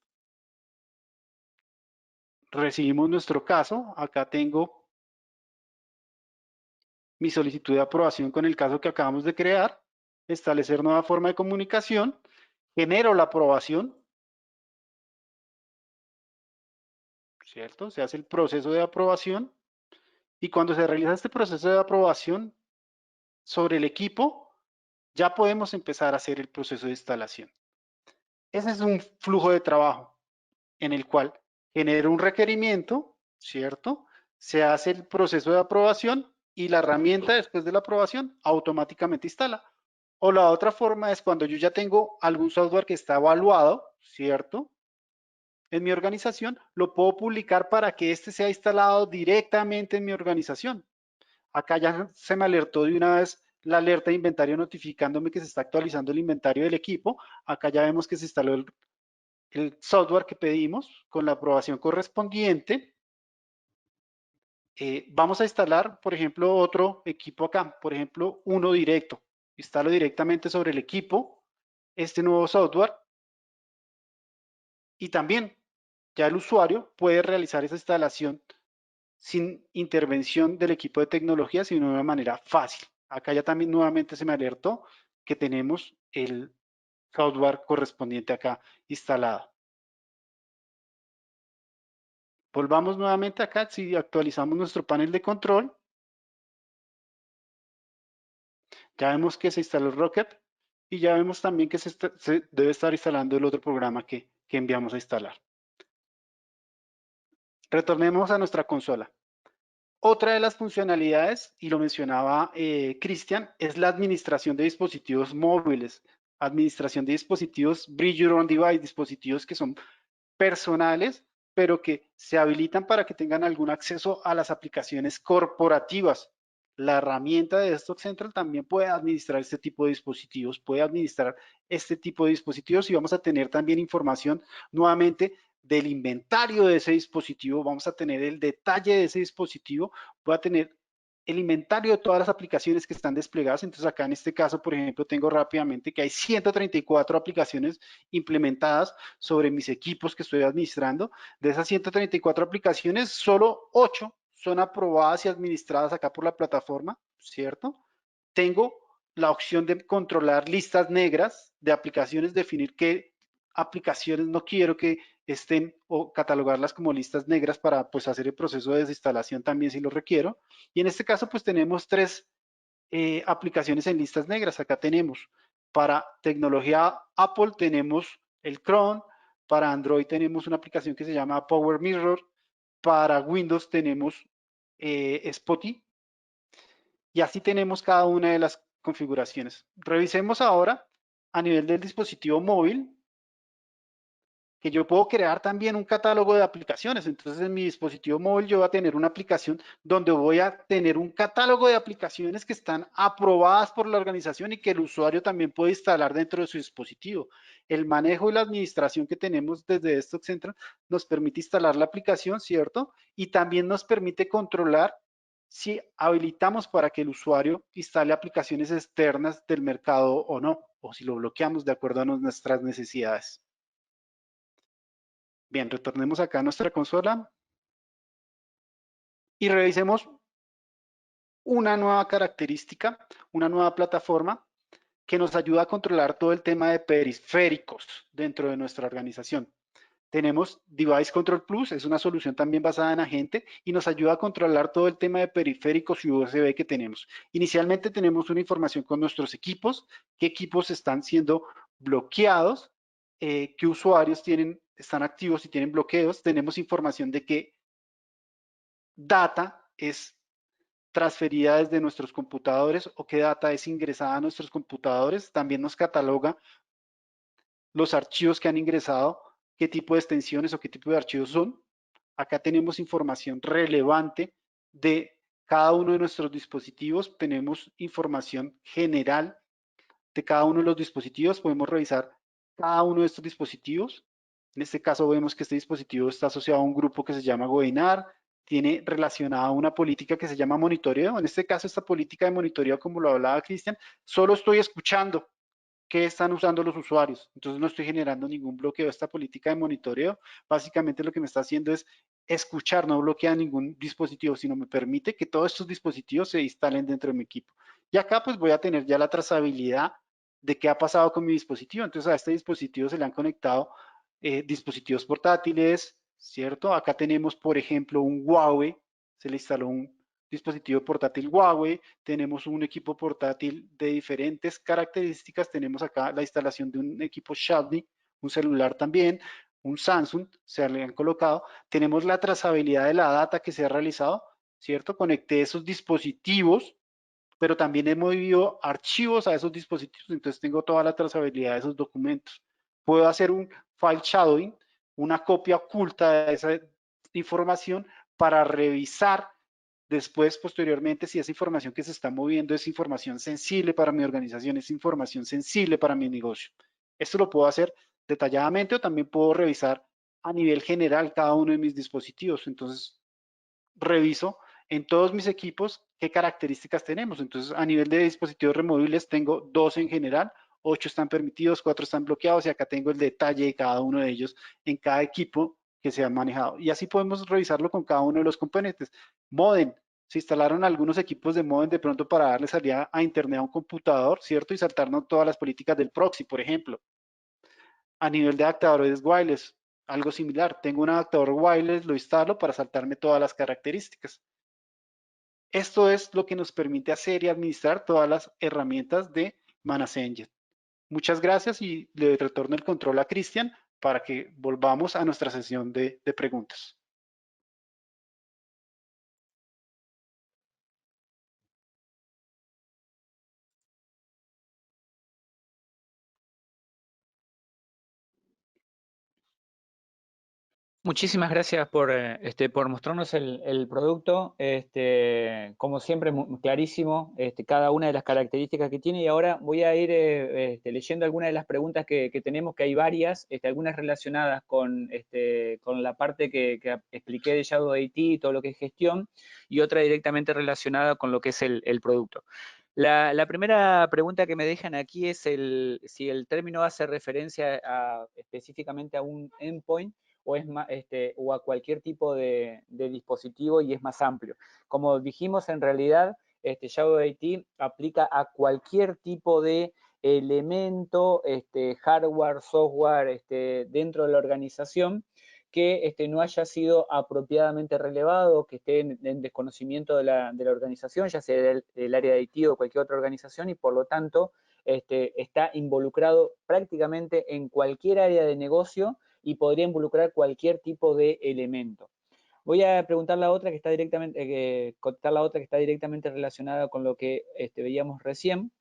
recibimos nuestro caso. Acá tengo mi solicitud de aprobación con el caso que acabamos de crear. Establecer nueva forma de comunicación. Genero la aprobación, ¿cierto? Se hace el proceso de aprobación y cuando se realiza este proceso de aprobación sobre el equipo, ya podemos empezar a hacer el proceso de instalación. Ese es un flujo de trabajo en el cual genero un requerimiento, ¿cierto? Se hace el proceso de aprobación y la herramienta después de la aprobación automáticamente instala. O la otra forma es cuando yo ya tengo algún software que está evaluado, ¿cierto? En mi organización, lo puedo publicar para que este sea instalado directamente en mi organización. Acá ya se me alertó de una vez la alerta de inventario notificándome que se está actualizando el inventario del equipo. Acá ya vemos que se instaló el software que pedimos con la aprobación correspondiente. Vamos a instalar, por ejemplo, otro equipo acá, por ejemplo, uno directo. Instalo directamente sobre el equipo este nuevo software y también ya el usuario puede realizar esa instalación sin intervención del equipo de tecnología, sino de una manera fácil. Acá ya también nuevamente se me alertó que tenemos el software correspondiente acá instalado. Volvamos nuevamente acá, si actualizamos nuestro panel de control, ya vemos que se instaló el Rocket y ya vemos también que se debe estar instalando el otro programa que enviamos a instalar. Retornemos a nuestra consola. Otra de las funcionalidades, y lo mencionaba Cristian, es la administración de dispositivos móviles, administración de dispositivos Bridge Your Own Device, dispositivos que son personales, pero que se habilitan para que tengan algún acceso a las aplicaciones corporativas. la herramienta de Stock Central también puede administrar este tipo de dispositivos, puede administrar este tipo de dispositivos y vamos a tener también información nuevamente del inventario de ese dispositivo, vamos a tener el detalle de ese dispositivo, voy a tener el inventario de todas las aplicaciones que están desplegadas. Entonces acá en este caso, por ejemplo, tengo rápidamente que hay 134 aplicaciones implementadas sobre mis equipos que estoy administrando. De esas 134 aplicaciones, solo 8 son aprobadas y administradas acá por la plataforma, ¿cierto? Tengo la opción de controlar listas negras de aplicaciones, definir qué aplicaciones no quiero que estén o catalogarlas como listas negras para pues hacer el proceso de desinstalación también si lo requiero. Y en este caso pues tenemos tres aplicaciones en listas negras. Acá tenemos para tecnología Apple tenemos el Chrome, para Android tenemos una aplicación que se llama Power Mirror, para Windows tenemos Spotify y así tenemos cada una de las configuraciones. Revisemos ahora a nivel del dispositivo móvil, que yo puedo crear también un catálogo de aplicaciones. Entonces, en mi dispositivo móvil yo voy a tener una aplicación donde voy a tener un catálogo de aplicaciones que están aprobadas por la organización y que el usuario también puede instalar dentro de su dispositivo. El manejo y la administración que tenemos desde Stock Central nos permite instalar la aplicación, ¿cierto? Y también nos permite controlar si habilitamos para que el usuario instale aplicaciones externas del mercado o no, o si lo bloqueamos de acuerdo a nuestras necesidades. Bien, retornemos acá a nuestra consola y revisemos una nueva característica, una nueva plataforma que nos ayuda a controlar todo el tema de periféricos dentro de nuestra organización. Tenemos Device Control Plus, es una solución también basada en agente y nos ayuda a controlar todo el tema de periféricos y USB que tenemos. Inicialmente tenemos una información con nuestros equipos, qué equipos están siendo bloqueados, qué usuarios están activos y tienen bloqueos. Tenemos información de qué data es transferida desde nuestros computadores o qué data es ingresada a nuestros computadores. También nos cataloga los archivos que han ingresado, qué tipo de extensiones o qué tipo de archivos son. Acá tenemos información relevante de cada uno de nuestros dispositivos. Tenemos información general de cada uno de los dispositivos. Podemos revisar cada uno de estos dispositivos. En este caso vemos que este dispositivo está asociado a un grupo que se llama Goinar, tiene relacionada una política que se llama monitoreo. En este caso, esta política de monitoreo, como lo hablaba Cristian, solo estoy escuchando qué están usando los usuarios. Entonces no estoy generando ningún bloqueo. Esta política de monitoreo básicamente lo que me está haciendo es escuchar, no bloquea ningún dispositivo, sino me permite que todos estos dispositivos se instalen dentro de mi equipo. Y acá pues voy a tener ya la trazabilidad de qué ha pasado con mi dispositivo. Entonces a este dispositivo se le han conectado dispositivos portátiles, ¿cierto? Acá tenemos, por ejemplo, un Huawei, se le instaló un dispositivo portátil Huawei, tenemos un equipo portátil de diferentes características, tenemos acá la instalación de un equipo Xiaomi, un celular también, un Samsung, se le han colocado, tenemos la trazabilidad de la data que se ha realizado, ¿cierto? Conecté esos dispositivos, pero también he movido archivos a esos dispositivos, entonces tengo toda la trazabilidad de esos documentos. Puedo hacer un file shadowing, una copia oculta de esa información para revisar después, posteriormente, si esa información que se está moviendo es información sensible para mi organización, es información sensible para mi negocio. Esto lo puedo hacer detalladamente o también puedo revisar a nivel general cada uno de mis dispositivos. Entonces, reviso en todos mis equipos qué características tenemos. Entonces, a nivel de dispositivos removibles, tengo 2 en general, 8 están permitidos, 4 están bloqueados y acá tengo el detalle de cada uno de ellos en cada equipo que se ha manejado. Y así podemos revisarlo con cada uno de los componentes. Modem. Se instalaron algunos equipos de modem de pronto para darle salida a internet a un computador, ¿cierto? Y saltarnos todas las políticas del proxy, por ejemplo. A nivel de adaptadores wireless, algo similar. Tengo un adaptador wireless, lo instalo para saltarme todas las características. Esto es lo que nos permite hacer y administrar todas las herramientas de Manage. Muchas gracias y le retorno el control a Cristian para que volvamos a nuestra sesión de preguntas. Muchísimas gracias por mostrarnos el producto. Como siempre, clarísimo, cada una de las características que tiene. Y ahora voy a ir leyendo algunas de las preguntas que tenemos, que hay varias, algunas relacionadas con la parte que expliqué de Shadow IT y todo lo que es gestión, y otra directamente relacionada con lo que es el producto. La primera pregunta que me dejan aquí es si el término hace referencia específicamente a un endpoint o, o a cualquier tipo de dispositivo y es más amplio. Como dijimos, en realidad, Shadow IT aplica a cualquier tipo de elemento, hardware, software, dentro de la organización que no haya sido apropiadamente relevado, que esté en desconocimiento de la organización, ya sea del área de IT o cualquier otra organización, y por lo tanto está involucrado prácticamente en cualquier área de negocio y podría involucrar cualquier tipo de elemento. Voy a preguntar la otra que está directamente, contestar la otra que está directamente relacionada con lo que veíamos recién.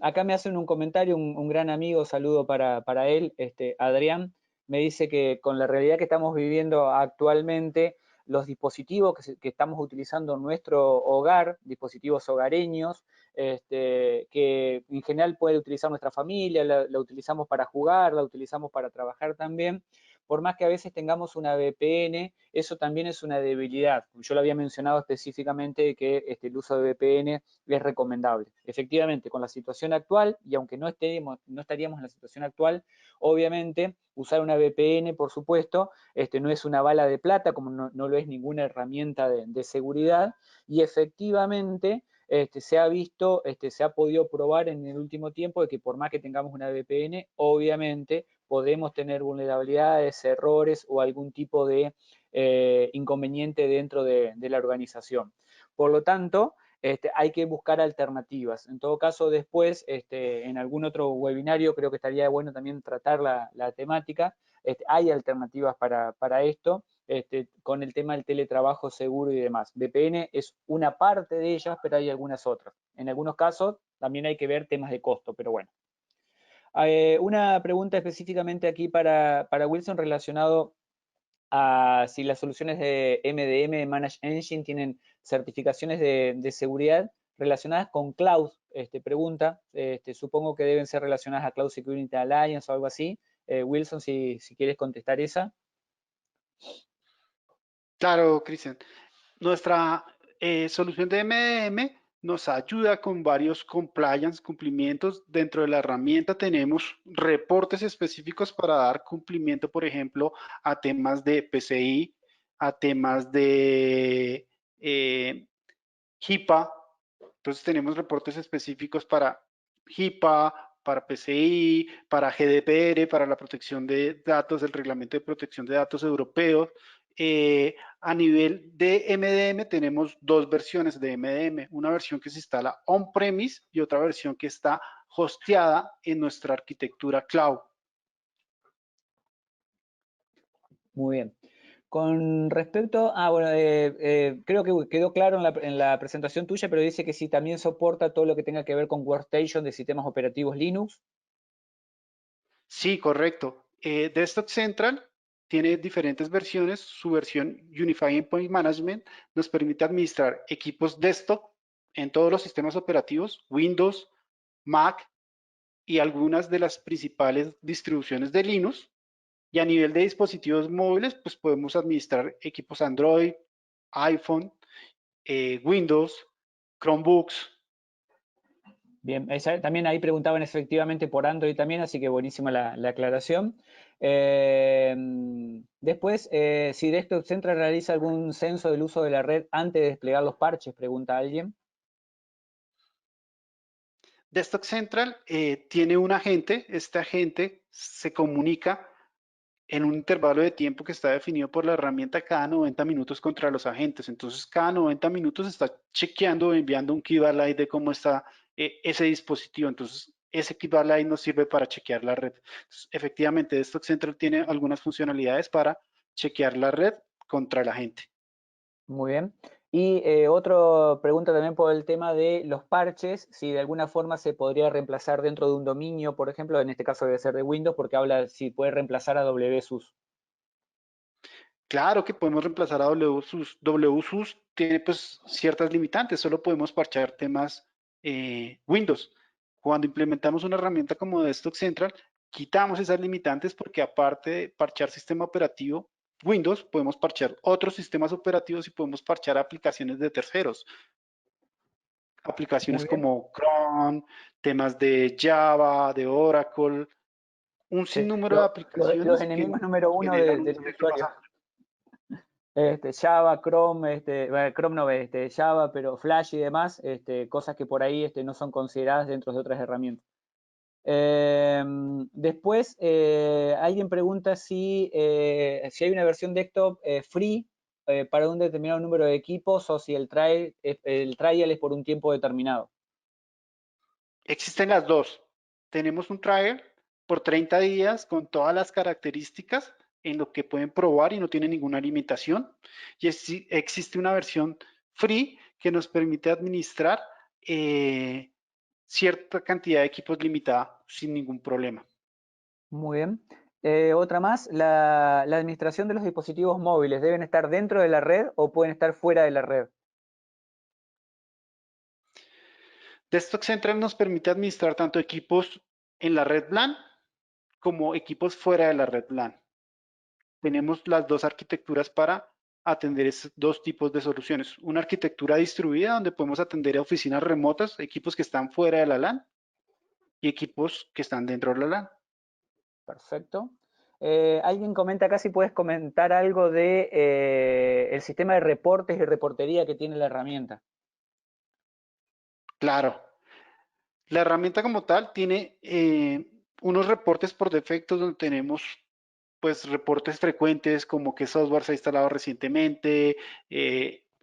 Acá me hacen un comentario, un gran amigo, saludo para él, Adrián, me dice que con la realidad que estamos viviendo actualmente, los dispositivos que estamos utilizando en nuestro hogar, dispositivos hogareños, que en general puede utilizar nuestra familia, la utilizamos para jugar, la utilizamos para trabajar también, por más que a veces tengamos una VPN, eso también es una debilidad. Yo lo había mencionado específicamente que el uso de VPN es recomendable. Efectivamente, con la situación actual, y aunque no estaríamos en la situación actual, obviamente usar una VPN, por supuesto, no es una bala de plata, como no lo es ninguna herramienta de seguridad, y efectivamente se ha visto, se ha podido probar en el último tiempo de que por más que tengamos una VPN, obviamente podemos tener vulnerabilidades, errores o algún tipo de inconveniente dentro de la organización. Por lo tanto, hay que buscar alternativas. En todo caso, después, en algún otro webinario, creo que estaría bueno también tratar la temática. Hay alternativas para esto, con el tema del teletrabajo seguro y demás. VPN es una parte de ellas, pero hay algunas otras. En algunos casos también hay que ver temas de costo, pero bueno. Una pregunta específicamente aquí para Wilson relacionado a si las soluciones de MDM, Managed Engine, tienen certificaciones de seguridad relacionadas con cloud. Pregunta, supongo que deben ser relacionadas a Cloud Security Alliance o algo así. Wilson, si quieres contestar esa. Claro, Cristian. Nuestra solución de MDM nos ayuda con varios compliance, cumplimientos. Dentro de la herramienta tenemos reportes específicos para dar cumplimiento, por ejemplo, a temas de PCI, a temas de HIPAA. Entonces tenemos reportes específicos para HIPAA, para PCI, para GDPR, para la protección de datos, el Reglamento de Protección de Datos Europeo. A nivel de MDM tenemos dos versiones de MDM, una versión que se instala on-premise y otra versión que está hosteada en nuestra arquitectura cloud. Muy bien. Con respecto a, bueno, creo que quedó claro en la presentación tuya, pero dice que sí también soporta todo lo que tenga que ver con Workstation de sistemas operativos Linux. Sí, correcto. Desktop Central tiene diferentes versiones. Su versión Unified Endpoint Management nos permite administrar equipos desktop en todos los sistemas operativos, Windows, Mac y algunas de las principales distribuciones de Linux. Y a nivel de dispositivos móviles, pues podemos administrar equipos Android, iPhone, Windows, Chromebooks. Bien, también ahí preguntaban efectivamente por Android también, así que buenísima la aclaración. Después, si Desktop Central realiza algún censo del uso de la red antes de desplegar los parches, pregunta alguien. Desktop Central tiene un agente, este agente se comunica en un intervalo de tiempo que está definido por la herramienta cada 90 minutos contra los agentes. Entonces, cada 90 minutos está chequeando o enviando un KeyBar de cómo está ese dispositivo. Entonces, ese KeyBar nos sirve para chequear la red. Entonces, efectivamente, Desktop Central tiene algunas funcionalidades para chequear la red contra la agente. Muy bien. Y otra pregunta también por el tema de los parches, si de alguna forma se podría reemplazar dentro de un dominio, por ejemplo, en este caso debe ser de Windows, porque habla si puede reemplazar a WSUS. Claro que podemos reemplazar a WSUS. WSUS tiene pues ciertas limitantes, solo podemos parchar temas Windows. Cuando implementamos una herramienta como Desktop Central, quitamos esas limitantes porque aparte de parchar sistema operativo Windows, podemos parchar otros sistemas operativos y podemos parchar aplicaciones de terceros. Aplicaciones Muy bien. como Chrome, temas de Java, de Oracle, un Sí. sinnúmero de Los aplicaciones que enemigos número uno generan un de los nivel más usuarios. amplio. Java, Chrome, bueno, Chrome no, Java, pero Flash y demás, cosas que por ahí no son consideradas dentro de otras herramientas. Después, alguien pregunta si hay una versión desktop free para un determinado número de equipos o si el trial es por un tiempo determinado. Existen las dos. Tenemos un trial por 30 días con todas las características en lo que pueden probar y no tiene ninguna limitación. Y existe una versión free que nos permite administrar cierta cantidad de equipos limitada sin ningún problema. Muy bien. Otra más, la administración de los dispositivos móviles, ¿deben estar dentro de la red o pueden estar fuera de la red? Desktop Central nos permite administrar tanto equipos en la red LAN como equipos fuera de la red LAN. Tenemos las dos arquitecturas para atender esos dos tipos de soluciones. Una arquitectura distribuida donde podemos atender a oficinas remotas, equipos que están fuera de la LAN y equipos que están dentro de la LAN. Perfecto. Alguien comenta acá si puedes comentar algo de el sistema de reportes y reportería que tiene la herramienta. Claro, la herramienta como tal tiene unos reportes por defecto donde tenemos pues reportes frecuentes como qué software se ha instalado recientemente,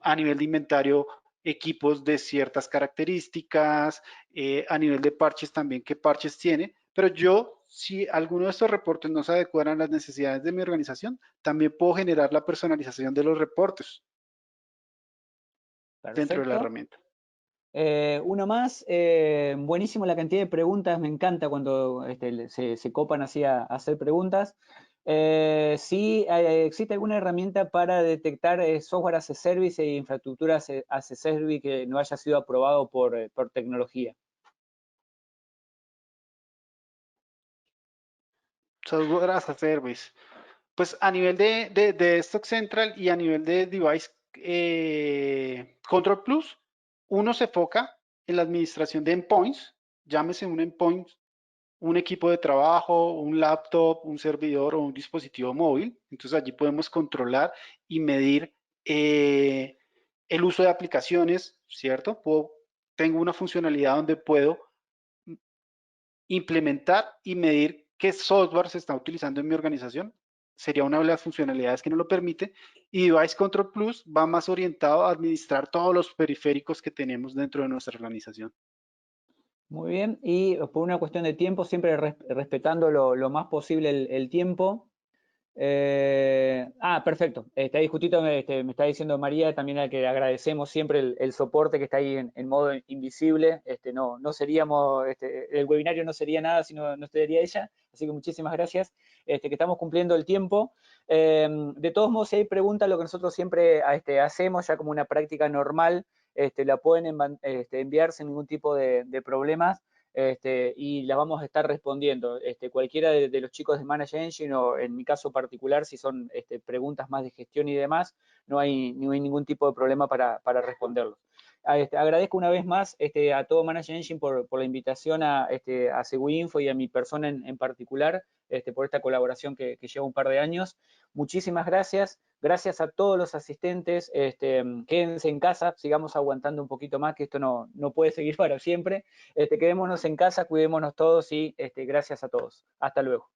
a nivel de inventario, equipos de ciertas características, a nivel de parches también qué parches tiene, pero yo, si alguno de estos reportes no se adecuan a las necesidades de mi organización, también puedo generar la personalización de los reportes dentro de la Perfecto. herramienta. Uno más, buenísimo la cantidad de preguntas, me encanta cuando se copan así a hacer preguntas. Si existe alguna herramienta para detectar software as a service e infraestructura as a service que no haya sido aprobado por tecnología. Software as a service. Pues a nivel de Stock Central y a nivel de Device Control Plus, uno se enfoca en la administración de endpoints, llámese un endpoint, un equipo de trabajo, un laptop, un servidor o un dispositivo móvil. Entonces allí podemos controlar y medir el uso de aplicaciones, ¿cierto? Tengo una funcionalidad donde puedo implementar y medir qué software se está utilizando en mi organización. Sería una de las funcionalidades que nos lo permite. Y Device Control Plus va más orientado a administrar todos los periféricos que tenemos dentro de nuestra organización. Muy bien, y por una cuestión de tiempo, siempre respetando lo más posible el tiempo. Perfecto. Ahí justito me está diciendo María, también a que le agradecemos siempre el soporte que está ahí en modo invisible. No seríamos, el webinario no sería nada si no estaría ella, así que muchísimas gracias. Que estamos cumpliendo el tiempo. De todos modos, si hay preguntas, lo que nosotros siempre hacemos ya como una práctica normal, la pueden enviar sin ningún tipo de problemas. Y las vamos a estar respondiendo. Cualquiera de los chicos de Manage Engine o en mi caso particular, si son preguntas más de gestión y demás, no hay ningún tipo de problema para responderlos. Agradezco una vez más a todo Manage Engine por la invitación a Seguinfo y a mi persona en particular por esta colaboración que lleva un par de años. Muchísimas gracias. Gracias a todos los asistentes. Quédense en casa, sigamos aguantando un poquito más, que esto no puede seguir para siempre. Quedémonos en casa, cuidémonos todos y gracias a todos. Hasta luego.